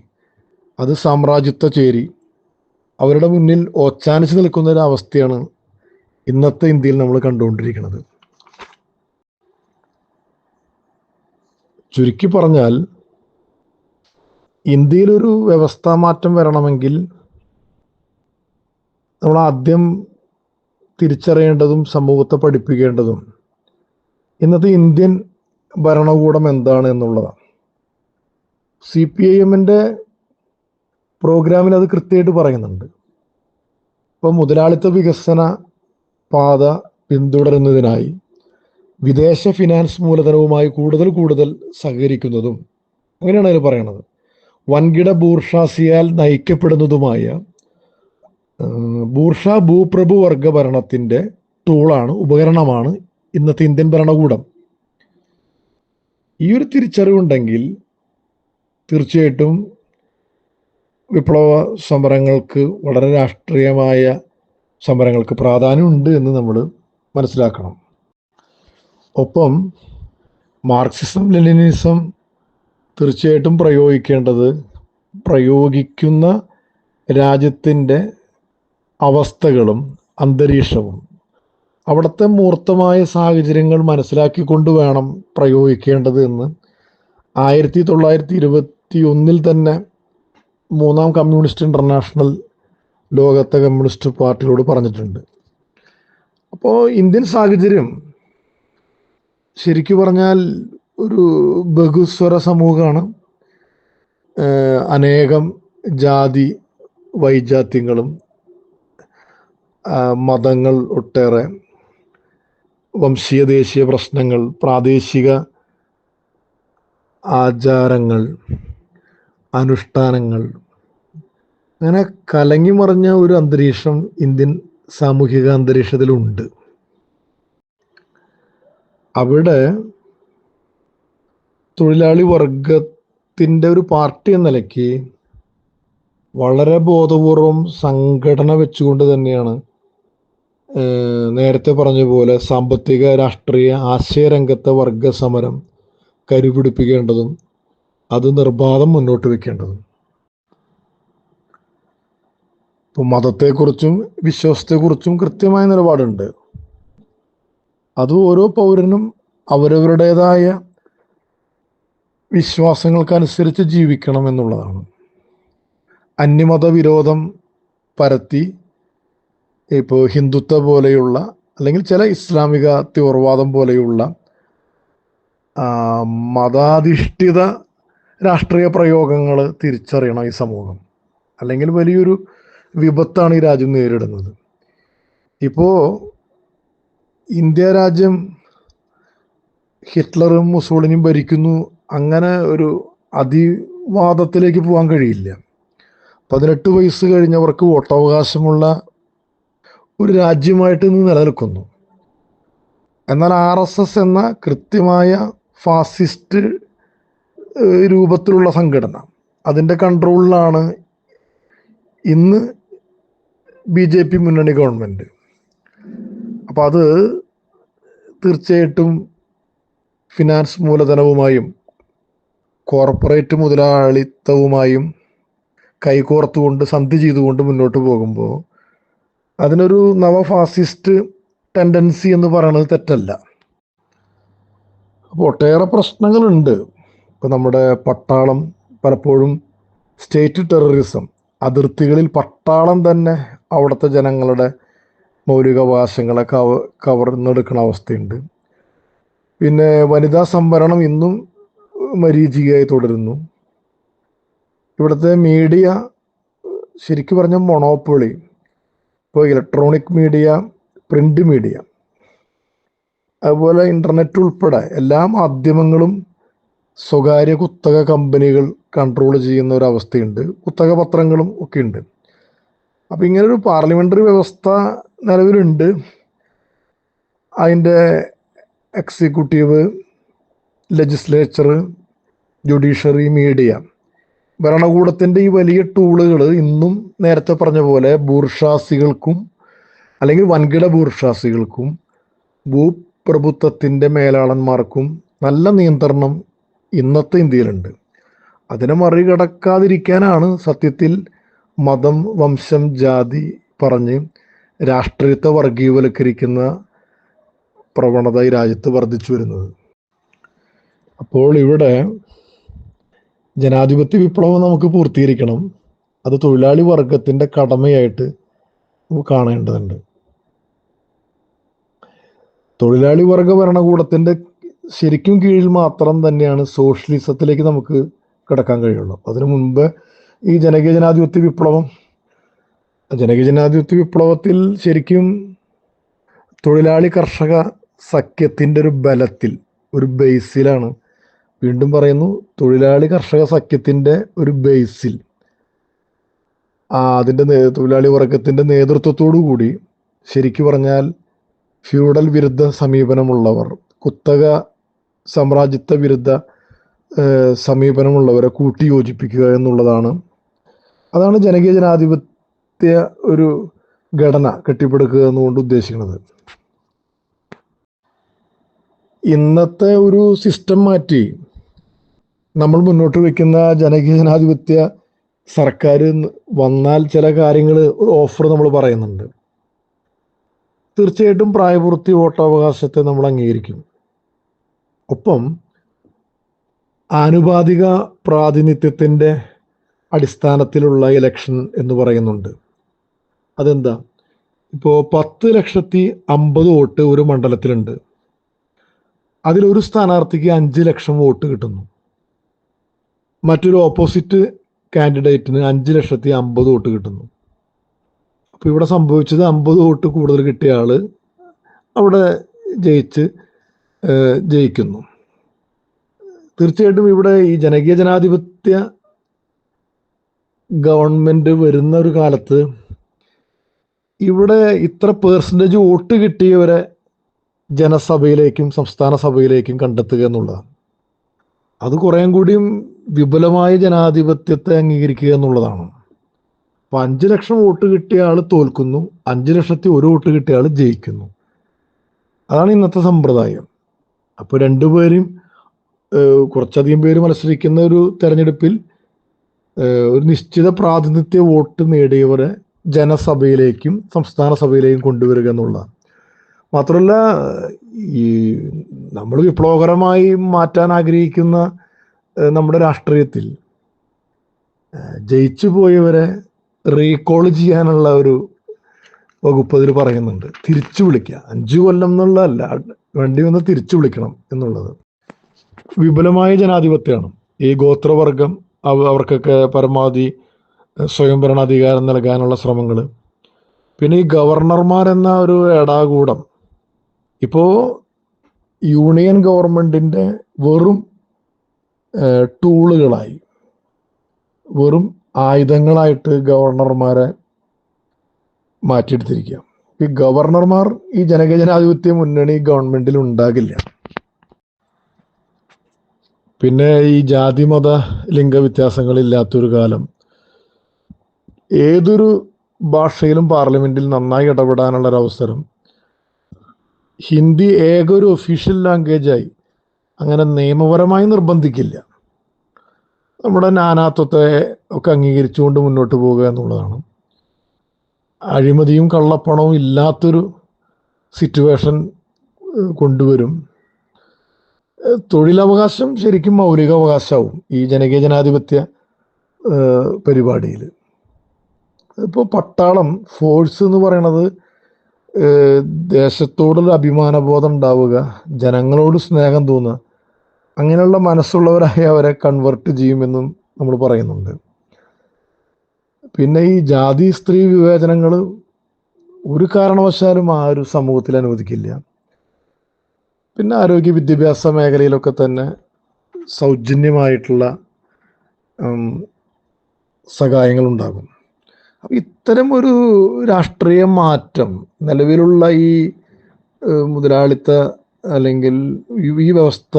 അത് സാമ്രാജ്യത്വ ചേരി, അവരുടെ മുന്നിൽ ഓച്ചാനിച്ച് നിൽക്കുന്ന ഒരു അവസ്ഥയാണ് ഇന്നത്തെ ഇന്ത്യയിൽ നമ്മൾ കണ്ടുകൊണ്ടിരിക്കുന്നത്. ചുരുക്കി പറഞ്ഞാൽ ഇന്ത്യയിലൊരു വ്യവസ്ഥാ മാറ്റം വരണമെങ്കിൽ നമ്മൾ ആദ്യം തിരിച്ചറിയേണ്ടതും സമൂഹത്തെ പഠിപ്പിക്കേണ്ടതും ഇന്നത്തെ ഇന്ത്യൻ ഭരണകൂടം എന്താണ് എന്നുള്ളതാണ്. CPIM-ന്റെ പ്രോഗ്രാമിൽ അത് കൃത്യമായിട്ട് പറയുന്നുണ്ട്. ഇപ്പോൾ മുതലാളിത്ത വികസന പാത പിന്തുടരുന്നതിനായി വിദേശ ഫിനാൻസ് മൂലധനവുമായി കൂടുതൽ സഹകരിക്കുന്നതും, അങ്ങനെയാണ് അതിൽ പറയണത്, വൻകിട ബൂർഷാസിയാൽ നയിക്കപ്പെടുന്നതുമായ ബൂർഷാ ഭൂപ്രഭു വർഗ ഭരണത്തിൻ്റെ ടൂളാണ്, ഉപകരണമാണ് ഇന്നത്തെ ഇന്ത്യൻ ഭരണകൂടം. ഈ ഒരു തിരിച്ചറിവുണ്ടെങ്കിൽ തീർച്ചയായിട്ടും വിപ്ലവ സമരങ്ങൾക്ക്, വളരെ രാഷ്ട്രീയമായ സമരങ്ങൾക്ക് പ്രാധാന്യമുണ്ട് എന്ന് നമ്മൾ മനസ്സിലാക്കണം. ഒപ്പം മാർക്സിസം ലെനിനിസം തീർച്ചയായിട്ടും പ്രയോഗിക്കുന്ന രാജ്യത്തിൻ്റെ അവസ്ഥകളും അന്തരീക്ഷവും അവിടുത്തെ മൂർത്തമായ സാഹചര്യങ്ങൾ മനസ്സിലാക്കിക്കൊണ്ട് വേണം പ്രയോഗിക്കേണ്ടത് എന്ന് 1921 തന്നെ മൂന്നാം കമ്മ്യൂണിസ്റ്റ് ഇൻ്റർനാഷണൽ ലോകത്തെ കമ്മ്യൂണിസ്റ്റ് പാർട്ടിയോട് പറഞ്ഞിട്ടുണ്ട്. അപ്പോൾ ഇന്ത്യൻ സാഹചര്യം ശരിക്കു പറഞ്ഞാൽ ഒരു ബഹുസ്വര സമൂഹമാണ്. അനേകം ജാതി വൈജാത്യങ്ങളും മതങ്ങൾ ഒട്ടേറെ, വംശീയ ദേശീയ പ്രശ്നങ്ങൾ, പ്രാദേശിക ആചാരങ്ങൾ, അനുഷ്ഠാനങ്ങൾ, അങ്ങനെ കലങ്ങി മറിഞ്ഞ ഒരു അന്തരീക്ഷം ഇന്ത്യൻ സാമൂഹിക അന്തരീക്ഷത്തിലുണ്ട്. അവിടെ തൊഴിലാളി വർഗത്തിൻ്റെ ഒരു പാർട്ടി എന്ന നിലയ്ക്ക് വളരെ ബോധപൂർവം സംഘടന വെച്ചുകൊണ്ട് തന്നെയാണ് നേരത്തെ പറഞ്ഞ പോലെ സാമ്പത്തിക രാഷ്ട്രീയ ആശയരംഗത്തെ വർഗസമരം കരുപിടിപ്പിക്കേണ്ടതും അത് നിർബാധം മുന്നോട്ട് വെക്കേണ്ടതും. ഇപ്പോൾ മതത്തെക്കുറിച്ചും വിശ്വാസത്തെക്കുറിച്ചും കൃത്യമായ നിലപാടുണ്ട്. അത് ഓരോ പൗരനും അവരവരുടേതായ വിശ്വാസങ്ങൾക്കനുസരിച്ച് ജീവിക്കണം എന്നുള്ളതാണ്. അന്യമത വിരോധം പരത്തി ഇപ്പോൾ ഹിന്ദുത്വ പോലെയുള്ള, അല്ലെങ്കിൽ ചില ഇസ്ലാമിക തീവ്രവാദം പോലെയുള്ള മതാധിഷ്ഠിത രാഷ്ട്രീയ പ്രയോഗങ്ങൾ തിരിച്ചറിയണം ഈ സമൂഹം. അല്ലെങ്കിൽ വലിയൊരു വിപത്താണ് ഈ രാജ്യം നേരിടുന്നത്. ഇപ്പോൾ ഇന്ത്യ രാജ്യം ഹിറ്റ്ലറും മുസോളിനിയും ഭരിക്കുന്നു, അങ്ങനെ ഒരു അതിവാദത്തിലേക്ക് പോകാൻ കഴിയില്ല. 18 വയസ്സ് കഴിഞ്ഞവർക്ക് വോട്ടവകാശമുള്ള ഒരു രാജ്യമായിട്ട് ഇന്ന് നിലനിൽക്കുന്നു. എന്നാൽ RSS എന്ന കൃത്യമായ ഫാസിസ്റ്റ് രൂപത്തിലുള്ള സംഘടന, അതിൻ്റെ കൺട്രോളിലാണ് ഇന്ന് BJP മുന്നണി ഗവൺമെൻറ്. അപ്പോൾ അത് തീർച്ചയായിട്ടും ഫിനാൻസ് മൂലധനവുമായും കോർപ്പറേറ്റ് മുതലാളിത്തവുമായും കൈകോർത്തുകൊണ്ട്, സന്ധി ചെയ്തുകൊണ്ട് മുന്നോട്ട് പോകുമ്പോൾ അതിനൊരു നവഫാസിസ്റ്റ് ടെൻഡൻസി എന്ന് പറയുന്നത് തെറ്റല്ല. അപ്പോൾ ഒട്ടേറെ പ്രശ്നങ്ങളുണ്ട്. ഇപ്പോൾ നമ്മുടെ പട്ടാളം പലപ്പോഴും സ്റ്റേറ്റ് ടെററിസം, അതിർത്തികളിൽ പട്ടാളം തന്നെ അവിടുത്തെ ജനങ്ങളുടെ മൗലികാവകാശങ്ങളെ കവർന്നെടുക്കുന്ന അവസ്ഥയുണ്ട്. പിന്നെ വനിതാ സംവരണം ഇന്നും മരീചികയായി തുടരുന്നു. ഇവിടുത്തെ മീഡിയ ശരിക്കും പറഞ്ഞ മൊണോപ്പൊളി. ഇപ്പോൾ ഇലക്ട്രോണിക് മീഡിയ, പ്രിൻ്റ് മീഡിയ, അതുപോലെ ഇൻ്റർനെറ്റ് ഉൾപ്പെടെ എല്ലാ മാധ്യമങ്ങളും സ്വകാര്യ കുത്തക കമ്പനികൾ കൺട്രോൾ ചെയ്യുന്ന ഒരവസ്ഥയുണ്ട്. കുത്തക പത്രങ്ങളും ഒക്കെ ഉണ്ട്. അപ്പം ഇങ്ങനൊരു പാർലമെൻ്ററി വ്യവസ്ഥ നിലവിലുണ്ട്. അതിൻ്റെ എക്സിക്യൂട്ടീവ്, ലെജിസ്ലേച്ചർ, ജുഡീഷ്യറി, മീഡിയ, ഭരണകൂടത്തിൻ്റെ ഈ വലിയ ടൂളുകൾ ഇന്നും നേരത്തെ പറഞ്ഞ പോലെ ബൂർഷാസികൾക്കും അല്ലെങ്കിൽ വൻകിട ബൂർഷാസികൾക്കും ഭൂപ്രഭുത്വത്തിൻ്റെ മേലാളന്മാർക്കും നല്ല നിയന്ത്രണം ഇന്നത്തെ ഇന്ത്യയിലുണ്ട്. അതിനെ മറികടക്കാതിരിക്കാനാണ് സത്യത്തിൽ മതം, വംശം, ജാതി പറഞ്ഞ് രാഷ്ട്രീയത്തെ വർഗീയവൽക്കരിക്കുന്ന പ്രവണത ഈ രാജ്യത്ത് വർദ്ധിച്ചു വരുന്നത്. അപ്പോൾ ഇവിടെ ജനാധിപത്യ വിപ്ലവം നമുക്ക് പൂർത്തീകരിക്കണം. അത് തൊഴിലാളി വർഗത്തിൻ്റെ കടമയായിട്ട് കാണേണ്ടതുണ്ട്. തൊഴിലാളി വർഗ ഭരണകൂടത്തിൻ്റെ ശരിക്കും കീഴിൽ മാത്രം തന്നെയാണ് സോഷ്യലിസത്തിലേക്ക് നമുക്ക് കിടക്കാൻ കഴിയുള്ളൂ. അതിനു മുൻപ് ഈ ജനകീയ ജനാധിപത്യ വിപ്ലവത്തിൽ ശരിക്കും തൊഴിലാളി കർഷക സഖ്യത്തിൻ്റെ ഒരു ബലത്തിൽ, ഒരു ബേസിലാണ്, വീണ്ടും പറയുന്നു, തൊഴിലാളി കർഷക സഖ്യത്തിൻ്റെ ഒരു ബേസിൽ, അതിൻ്റെ തൊഴിലാളി വർഗത്തിൻ്റെ നേതൃത്വത്തോടു കൂടി ശരിക്കു പറഞ്ഞാൽ ഫ്യൂഡൽ വിരുദ്ധ സമീപനമുള്ളവർ, കുത്തക സാമ്രാജ്യത്വ വിരുദ്ധ സമീപനമുള്ളവരെ കൂട്ടിയോജിപ്പിക്കുക എന്നുള്ളതാണ്. അതാണ് ജനകീയ ജനാധിപത്യ ഒരു ഘടന കെട്ടിപ്പടുക്കുക എന്നുകൊണ്ട് ഉദ്ദേശിക്കുന്നത്. ഇന്നത്തെ ഒരു സിസ്റ്റം മാറ്റി നമ്മൾ മുന്നോട്ട് വയ്ക്കുന്ന ജനകീയ ജനാധിപത്യ സർക്കാർ വന്നാൽ ചില കാര്യങ്ങൾ, ഒരു ഓഫർ നമ്മൾ പറയുന്നുണ്ട്. തീർച്ചയായിട്ടും പ്രായപൂർത്തി വോട്ടവകാശത്തെ നമ്മൾ അംഗീകരിക്കും. ഒപ്പം ആനുപാതിക പ്രാതിനിധ്യത്തിൻ്റെ അടിസ്ഥാനത്തിലുള്ള ഇലക്ഷൻ എന്ന് പറയുന്നുണ്ട്. അതെന്താ? ഇപ്പോൾ 10,50,000 വോട്ട് ഒരു മണ്ഡലത്തിലുണ്ട്. അതിലൊരു സ്ഥാനാർത്ഥിക്ക് 5 ലക്ഷം വോട്ട് കിട്ടുന്നു. മറ്റൊരു ഓപ്പോസിറ്റ് കാൻഡിഡേറ്റിന് 5,50,000 വോട്ട് കിട്ടുന്നു. അപ്പോൾ ഇവിടെ സംഭവിച്ചത് 50 വോട്ട് കൂടുതൽ കിട്ടിയ ആൾ അവിടെ ജയിക്കുന്നു. തീർച്ചയായിട്ടും ഇവിടെ ഈ ജനകീയ ജനാധിപത്യ ഗവൺമെൻറ് വരുന്ന ഒരു കാലത്ത് ഇവിടെ ഇത്ര പേഴ്സൻറ്റേജ് വോട്ട് കിട്ടിയവരെ ജനസഭയിലേക്കും സംസ്ഥാന സഭയിലേക്കും കണ്ടെത്തുക എന്നുള്ളതാണ്. അത് കുറേം കൂടിയും വിപുലമായ ജനാധിപത്യത്തെ അംഗീകരിക്കുക എന്നുള്ളതാണ്. അപ്പോൾ 5 ലക്ഷം വോട്ട് കിട്ടിയ ആൾ തോൽക്കുന്നു, 5,01,000 വോട്ട് കിട്ടിയ ആൾ ജയിക്കുന്നു. അതാണ് ഇന്നത്തെ സമ്പ്രദായം. അപ്പോൾ രണ്ടുപേരും, കുറച്ചധികം പേര് മത്സരിക്കുന്ന ഒരു തെരഞ്ഞെടുപ്പിൽ ഒരു നിശ്ചിത പ്രാതിനിധ്യ വോട്ട് നേടിയവരെ ജനസഭയിലേക്കും സംസ്ഥാന സഭയിലേക്കും കൊണ്ടുവരിക എന്നുള്ളതാണ്. മാത്രമല്ല, ഈ നമ്മൾ വിപ്ലവകരമായി മാറ്റാൻ ആഗ്രഹിക്കുന്ന നമ്മുടെ രാഷ്ട്രീയത്തിൽ ജയിച്ചു പോയവരെ റീകോൾ ചെയ്യാനുള്ള ഒരു വകുപ്പ് അതിൽ പറയുന്നുണ്ട്. തിരിച്ചു വിളിക്കുക, 5 കൊല്ലം എന്നുള്ളതല്ല, വേണ്ടി വന്ന് തിരിച്ചു വിളിക്കണം എന്നുള്ളത്. വിപുലമായ ജനാധിപത്യമാണ്. ഈ ഗോത്രവർഗം അവർക്കൊക്കെ പരമാവധി സ്വയംഭരണാധികാരം നൽകാനുള്ള ശ്രമങ്ങൾ. പിന്നെ ഈ ഗവർണർമാരെന്ന ഒരു എടാകൂടം ഇപ്പോൾ യൂണിയൻ ഗവൺമെൻറ്റിൻ്റെ വെറും ടൂളുകളായി, വെറും ആയുധങ്ങളായിട്ട് ഗവർണർമാരെ മാറ്റിയെടുത്തിരിക്കുക. ഈ ഗവർണർമാർ ഈ ജനകീയ ജനാധിപത്യ മുന്നണി ഗവൺമെൻറ്റിൽ ഉണ്ടാകില്ല. പിന്നെ ഈ ജാതി മത ലിംഗ വ്യത്യാസങ്ങളില്ലാത്തൊരു കാലം ഏതൊരു ഭാഷയിലും പാർലമെൻറ്റിൽ നന്നായി ഇടപെടാനുള്ളൊരവസരം ഹിന്ദി ഒരു ഒഫീഷ്യൽ ലാംഗ്വേജായി അങ്ങനെ നിയമപരമായി നിർബന്ധിക്കില്ല. നമ്മുടെ നാനാത്വത്തെ ഒക്കെ അംഗീകരിച്ചുകൊണ്ട് മുന്നോട്ട് പോവുക എന്നുള്ളതാണ്. അഴിമതിയും കള്ളപ്പണവും ഇല്ലാത്തൊരു സിറ്റുവേഷൻ കൊണ്ടുവരും. തൊഴിലവകാശം ശരിക്കും മൗലിക അവകാശമാവും ഈ ജനകീയ ജനാധിപത്യ പരിപാടിയിൽ. ഇപ്പോൾ പട്ടാളം, ഫോഴ്സ് എന്ന് പറയണത് ദേശത്തോടുള്ള അഭിമാനബോധം ഉണ്ടാവുക, ജനങ്ങളോട് സ്നേഹം തോന്നുക, അങ്ങനെയുള്ള മനസ്സുള്ളവരായി അവരെ കൺവെർട്ട് ചെയ്യുമെന്നും നമ്മൾ പറയുന്നുണ്ട്. പിന്നെ ഈ ജാതി സ്ത്രീ വിവേചനങ്ങൾ ഒരു കാരണവശാലും ആ ഒരു സമൂഹത്തിൽ അനുവദിക്കില്ല. പിന്നെ ആരോഗ്യ വിദ്യാഭ്യാസ മേഖലയിലൊക്കെ തന്നെ സൗജന്യമായിട്ടുള്ള സഹായങ്ങൾ ഉണ്ടാകും. അപ്പം ഇത്തരം ഒരു രാഷ്ട്രീയ മാറ്റം നിലവിലുള്ള ഈ മുതലാളിത്ത അല്ലെങ്കിൽ ഈ വ്യവസ്ഥ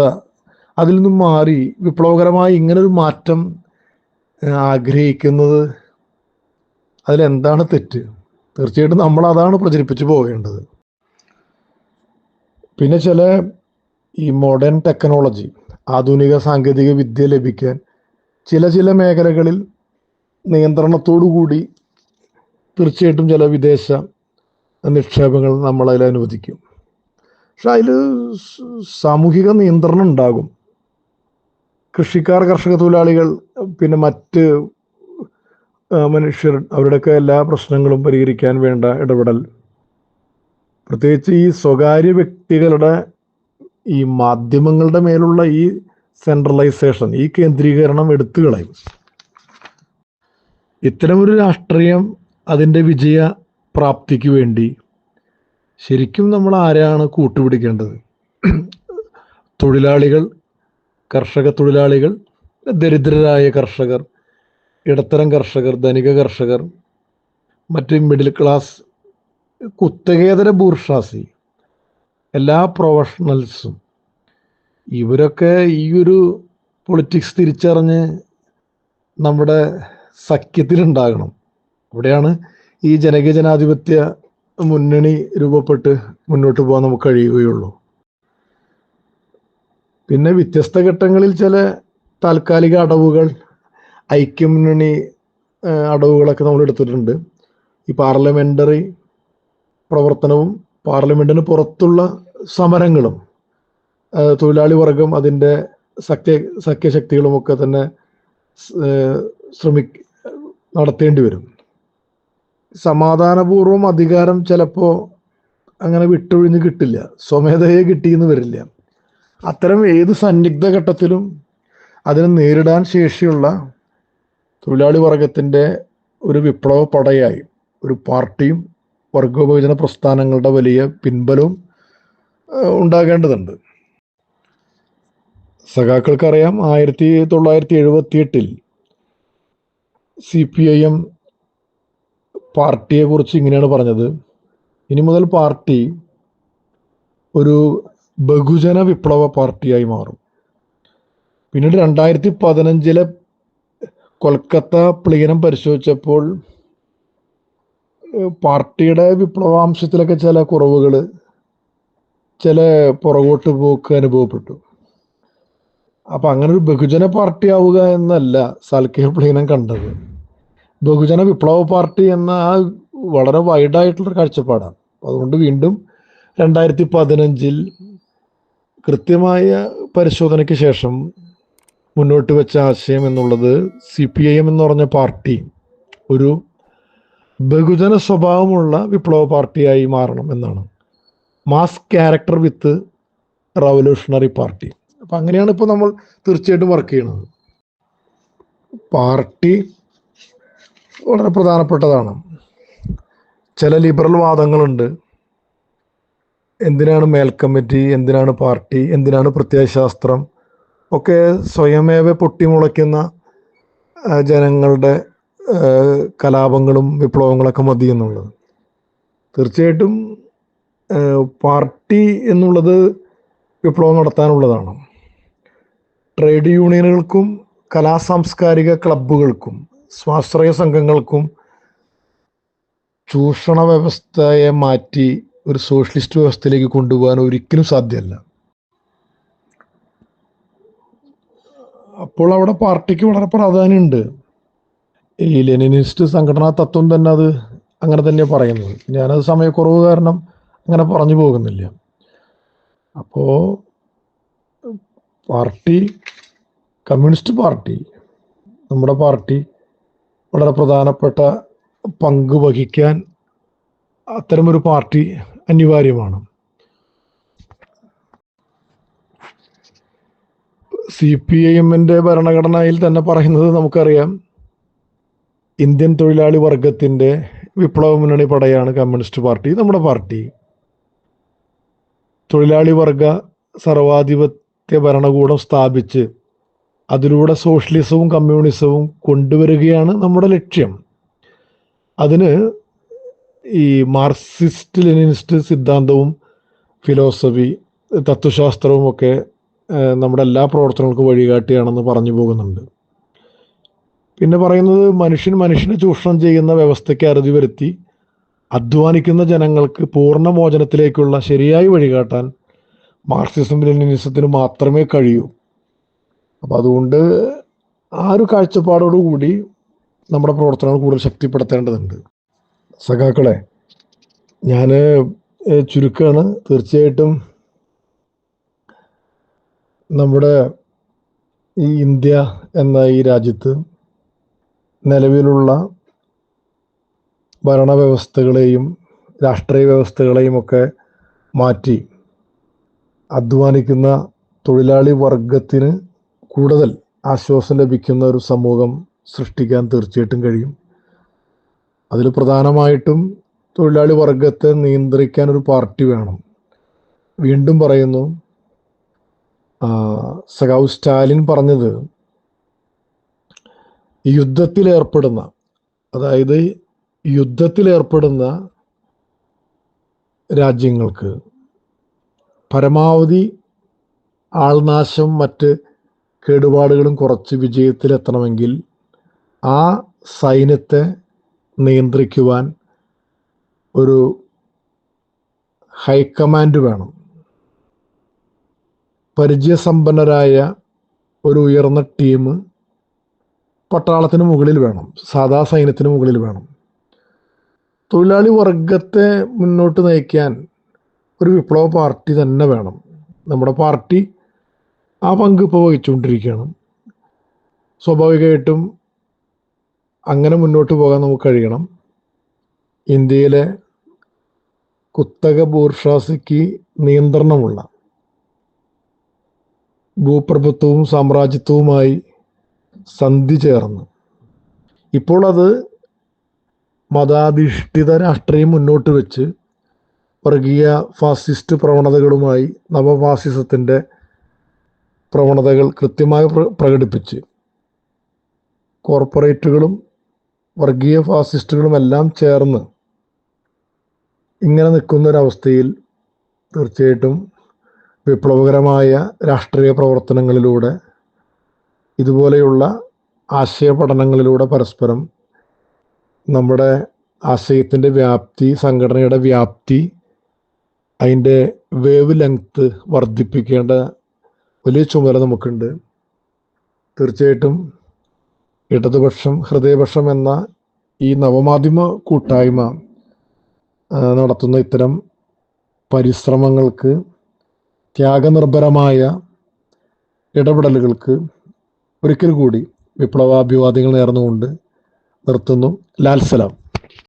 അതിൽ നിന്നും മാറി വിപ്ലവകരമായി ഇങ്ങനൊരു മാറ്റം ആഗ്രഹിക്കുന്നത്, അതിലെന്താണ് തെറ്റ്? തീർച്ചയായിട്ടും നമ്മൾ അതാണ് പ്രചരിപ്പിച്ചു പോകേണ്ടത്. പിന്നെ ഈ മോഡേൺ ടെക്നോളജി, ആധുനിക സാങ്കേതിക വിദ്യ ലഭിക്കാൻ ചില മേഖലകളിൽ നിയന്ത്രണത്തോടു കൂടി തീർച്ചയായിട്ടും ചില വിദേശ നിക്ഷേപങ്ങൾ നമ്മളതിൽ അനുവദിക്കും. പക്ഷെ അതിൽ സാമൂഹിക നിയന്ത്രണം ഉണ്ടാകും. കർഷക തൊഴിലാളികൾ, പിന്നെ മറ്റ് മനുഷ്യർ, അവരുടെയൊക്കെ എല്ലാ പ്രശ്നങ്ങളും പരിഹരിക്കാൻ വേണ്ട ഇടപെടൽ, പ്രത്യേകിച്ച് ഈ സ്വകാര്യ വ്യക്തികളുടെ ഈ മാധ്യമങ്ങളുടെ മേലുള്ള ഈ സെൻട്രലൈസേഷൻ, ഈ കേന്ദ്രീകരണം എടുത്തു കളയും. ഇത്തരമൊരു രാഷ്ട്രീയം അതിൻ്റെ വിജയ പ്രാപ്തിക്ക് വേണ്ടി ശരിക്കും നമ്മൾ ആരെയാണ് കൂട്ടുപിടിക്കേണ്ടത്? തൊഴിലാളികൾ, കർഷക തൊഴിലാളികൾ, ദരിദ്രരായ കർഷകർ, ഇടത്തരം കർഷകർ, ധനിക കർഷകർ, മറ്റ് മിഡിൽ ക്ലാസ്, കുത്തകേതര ബൂർഷാസി, എല്ലാ പ്രൊഫഷണൽസും, ഇവരൊക്കെ ഈ ഒരു പൊളിറ്റിക്സ് തിരിച്ചറിഞ്ഞ് നമ്മുടെ സഖ്യത്തിലുണ്ടാകണം. അവിടെയാണ് ഈ ജനകീയ ജനാധിപത്യ മുന്നണി രൂപപ്പെട്ട് മുന്നോട്ട് പോകാൻ നമുക്ക് കഴിയുകയുള്ളൂ. പിന്നെ വ്യത്യസ്ത ഘട്ടങ്ങളിൽ ചില താൽക്കാലിക അടവുകൾ, ഐക്യമുന്നണി അടവുകളൊക്കെ നമ്മൾ എടുത്തിട്ടുണ്ട്. ഈ പാർലമെൻ്ററി പ്രവർത്തനവും പാർലമെൻറ്റിന് പുറത്തുള്ള സമരങ്ങളും തൊഴിലാളി വർഗം അതിൻ്റെ സഖ്യശക്തികളുമൊക്കെ തന്നെ നടത്തേണ്ടി വരും. സമാധാനപൂർവം അധികാരം ചിലപ്പോൾ അങ്ങനെ വിട്ടൊഴിഞ്ഞ് കിട്ടില്ല, സ്വമേധയെ കിട്ടിയെന്ന് വരില്ല. അത്തരം ഏത് സന്നിഗ്ധ ഘട്ടത്തിലും അതിനെ നേരിടാൻ ശേഷിയുള്ള തൊഴിലാളി വർഗത്തിൻ്റെ ഒരു വിപ്ലവ പടയായി ഒരു പാർട്ടിയും വർഗോപവിഭജന പ്രസ്ഥാനങ്ങളുടെ വലിയ പിൻബലവും ഉണ്ടാകേണ്ടതുണ്ട്. സഖാക്കൾക്കറിയാം, 1978 CPIM പാർട്ടിയെക്കുറിച്ച് ഇങ്ങനെയാണ് പറഞ്ഞത്: ഇനി മുതൽ പാർട്ടി ഒരു ബഹുജന വിപ്ലവ പാർട്ടിയായി മാറും. പിന്നീട് 2015 കൊൽക്കത്ത പ്ലീനം പരിശോധിച്ചപ്പോൾ പാർട്ടിയുടെ വിപ്ലവാംശത്തിലൊക്കെ ചില കുറവുകൾ, ചില പുറകോട്ട് പോക്ക് അനുഭവപ്പെട്ടു. അപ്പം അങ്ങനെ ഒരു ബഹുജന പാർട്ടി ആവുക എന്നല്ല സാൽക്കേ പ്ലീനം കണ്ടത്. ബഹുജന വിപ്ലവ പാർട്ടി എന്ന ആ വളരെ വൈഡായിട്ടുള്ളൊരു കാഴ്ചപ്പാടാണ്. അതുകൊണ്ട് വീണ്ടും 2015 കൃത്യമായ പരിശോധനയ്ക്ക് ശേഷം മുന്നോട്ട് വെച്ച ആശയം എന്നുള്ളത് CPIM എന്ന് പറഞ്ഞ പാർട്ടി ഒരു ബഹുജന സ്വഭാവമുള്ള വിപ്ലവ പാർട്ടിയായി മാറണം എന്നാണ്. മാസ് ക്യാരക്ടർ വിത്ത് റവല്യൂഷണറി പാർട്ടി. അപ്പം അങ്ങനെയാണ് ഇപ്പോൾ നമ്മൾ തീർച്ചയായിട്ടും വർക്ക് ചെയ്യുന്നത്. പാർട്ടി വളരെ പ്രധാനപ്പെട്ടതാണ്. ചില ലിബറൽ വാദങ്ങളുണ്ട്. എന്തിനാണ് മേൽക്കമ്മിറ്റി, എന്തിനാണ് പാർട്ടി, എന്തിനാണ് പ്രത്യയശാസ്ത്രം ഒക്കെ സ്വയമേവ പൊട്ടിമുളയ്ക്കുന്ന ജനങ്ങളുടെ കലാപങ്ങളും വിപ്ലവങ്ങളൊക്കെ മതി എന്നുള്ളത്. തീർച്ചയായിട്ടും പാർട്ടി എന്നുള്ളത് വിപ്ലവം നടത്താനുള്ളതാണ്. ട്രേഡ് യൂണിയനുകൾക്കും കലാസാംസ്കാരിക ക്ലബ്ബുകൾക്കും സ്വാശ്രയ സംഘങ്ങൾക്കും ചൂഷണ വ്യവസ്ഥയെ മാറ്റി ഒരു സോഷ്യലിസ്റ്റ് വ്യവസ്ഥയിലേക്ക് കൊണ്ടുപോകാൻ ഒരിക്കലും സാധ്യമല്ല. അപ്പോൾ അവിടെ പാർട്ടിക്ക് വളരെ പ്രാധാന്യമുണ്ട്. ഈ ലെനിനിസ്റ്റ് സംഘടനാ തത്വം തന്നെ അത് അങ്ങനെ തന്നെയാണ് പറയുന്നത്. ഞാനത് സമയക്കുറവ് കാരണം അങ്ങനെ പറഞ്ഞു പോകുന്നില്ല. അപ്പോൾ പാർട്ടി, കമ്മ്യൂണിസ്റ്റ് പാർട്ടി, നമ്മുടെ പാർട്ടി വളരെ പ്രധാനപ്പെട്ട പങ്ക് വഹിക്കാൻ അത്തരമൊരു പാർട്ടി അനിവാര്യമാണ്. CPIMൻ്റെ ഭരണഘടനയിൽ തന്നെ പറയുന്നത് നമുക്കറിയാം, ഇന്ത്യൻ തൊഴിലാളി വർഗത്തിൻ്റെ വിപ്ലവ മുന്നണി പടയാണ് കമ്മ്യൂണിസ്റ്റ് പാർട്ടി, നമ്മുടെ പാർട്ടി. തൊഴിലാളി വർഗ സർവാധിപത്യ ഭരണകൂടം സ്ഥാപിച്ച് അതിലൂടെ സോഷ്യലിസവും കമ്മ്യൂണിസവും കൊണ്ടുവരികയാണ് നമ്മുടെ ലക്ഷ്യം. അതിന് ഈ മാർക്സിസ്റ്റ് ലെനിനിസ്റ്റ് സിദ്ധാന്തവും ഫിലോസഫി, തത്വശാസ്ത്രവും ഒക്കെ നമ്മുടെ എല്ലാ പ്രവർത്തനങ്ങൾക്കും വഴികാട്ടിയാണെന്ന് പറഞ്ഞു പോകുന്നുണ്ട്. പിന്നെ പറയുന്നത് മനുഷ്യനെ ചൂഷണം ചെയ്യുന്ന വ്യവസ്ഥയ്ക്ക് അറുതി വരുത്തി അധ്വാനിക്കുന്ന ജനങ്ങൾക്ക് പൂർണ്ണമോചനത്തിലേക്കുള്ള ശരിയായി വഴികാട്ടാൻ മാർക്സിസം ലെനിനിസത്തിന് മാത്രമേ കഴിയൂ. അപ്പം അതുകൊണ്ട് ആ ഒരു കാഴ്ചപ്പാടോടുകൂടി നമ്മുടെ പ്രവർത്തനങ്ങൾ കൂടുതൽ ശക്തിപ്പെടുത്തേണ്ടതുണ്ട്. സഖാക്കളെ, ഞാൻ ചുരുക്കമാണ്. തീർച്ചയായിട്ടും നമ്മുടെ ഈ ഇന്ത്യ എന്ന ഈ രാജ്യത്ത് നിലവിലുള്ള ഭരണവ്യവസ്ഥകളെയും രാഷ്ട്രീയ വ്യവസ്ഥകളെയും ഒക്കെ മാറ്റി അധ്വാനിക്കുന്ന തൊഴിലാളി വർഗത്തിന് കൂടുതൽ ആശ്വാസം ലഭിക്കുന്ന ഒരു സമൂഹം സൃഷ്ടിക്കാൻ തീർച്ചയായിട്ടും കഴിയും. അതിൽ പ്രധാനമായിട്ടും തൊഴിലാളി വർഗത്തെ നിയന്ത്രിക്കാൻ ഒരു പാർട്ടി വേണം. വീണ്ടും പറയുന്നു, സഖാവ് സ്റ്റാലിൻ പറഞ്ഞത് യുദ്ധത്തിലേർപ്പെടുന്ന, അതായത് യുദ്ധത്തിലേർപ്പെടുന്ന രാജ്യങ്ങൾക്ക് പരമാവധി ആൾനാശം മറ്റ് കേടുപാടുകളും കുറച്ച് വിജയത്തിലെത്തണമെങ്കിൽ ആ സൈന്യത്തെ നിയന്ത്രിക്കുവാൻ ഒരു ഹൈക്കമാൻഡ് വേണം. പരിചയസമ്പന്നരായ ഒരു ഉയർന്ന ടീം പട്ടാളത്തിന് മുകളിൽ വേണം, സാധാ സൈന്യത്തിന് മുകളിൽ വേണം. തൊഴിലാളി വർഗത്തെ മുന്നോട്ട് നയിക്കാൻ ഒരു വിപ്ലവ പാർട്ടി തന്നെ വേണം. നമ്മുടെ പാർട്ടി ആ പങ്ക് ഇപ്പോൾ വഹിച്ചുകൊണ്ടിരിക്കുകയാണ്. സ്വാഭാവികമായിട്ടും അങ്ങനെ മുന്നോട്ട് പോകാൻ നമുക്ക് കഴിയണം. ഇന്ത്യയിലെ കുത്തക ബൂർഷ്വാസിക്ക് നിയന്ത്രണമുള്ള ഭൂപ്രഭുത്വവും സാമ്രാജ്യത്വവുമായി സന്ധി ചേർന്ന് ഇപ്പോൾ അത് മതാധിഷ്ഠിത രാഷ്ട്രീയം മുന്നോട്ട് വെച്ച് വർഗീയ ഫാസിസ്റ്റ് പ്രവണതകളുമായി നവഫാസിസത്തിൻ്റെ പ്രവണതകൾ കൃത്യമായി പ്രകടിപ്പിച്ച് കോർപ്പറേറ്റുകളും വർഗീയ ഫാസിസ്റ്റുകളും എല്ലാം ചേർന്ന് ഇങ്ങനെ നിൽക്കുന്നൊരവസ്ഥയിൽ തീർച്ചയായിട്ടും വിപ്ലവകരമായ രാഷ്ട്രീയ പ്രവർത്തനങ്ങളിലൂടെ, ഇതുപോലെയുള്ള ആശയ പഠനങ്ങളിലൂടെ പരസ്പരം നമ്മുടെ ആശയത്തിൻ്റെ വ്യാപ്തി, സംഘടനയുടെ വ്യാപ്തി, അതിൻ്റെ വേവ് ലെങ്ത് വർദ്ധിപ്പിക്കേണ്ട വലിയ ചുമതല നമുക്കുണ്ട്. തീർച്ചയായിട്ടും ഇടതുപക്ഷം ഹൃദയപക്ഷം എന്ന ഈ നവമാധ്യമ കൂട്ടായ്മ നടത്തുന്ന ഇത്തരം പരിശ്രമങ്ങൾക്ക്, ത്യാഗനിർഭരമായ ഇടപെടലുകൾക്ക് ഒരിക്കൽ കൂടി വിപ്ലവാഭിവാദ്യങ്ങൾ നേർന്നുകൊണ്ട് നിർത്തുന്നു. ലാൽ സലാം.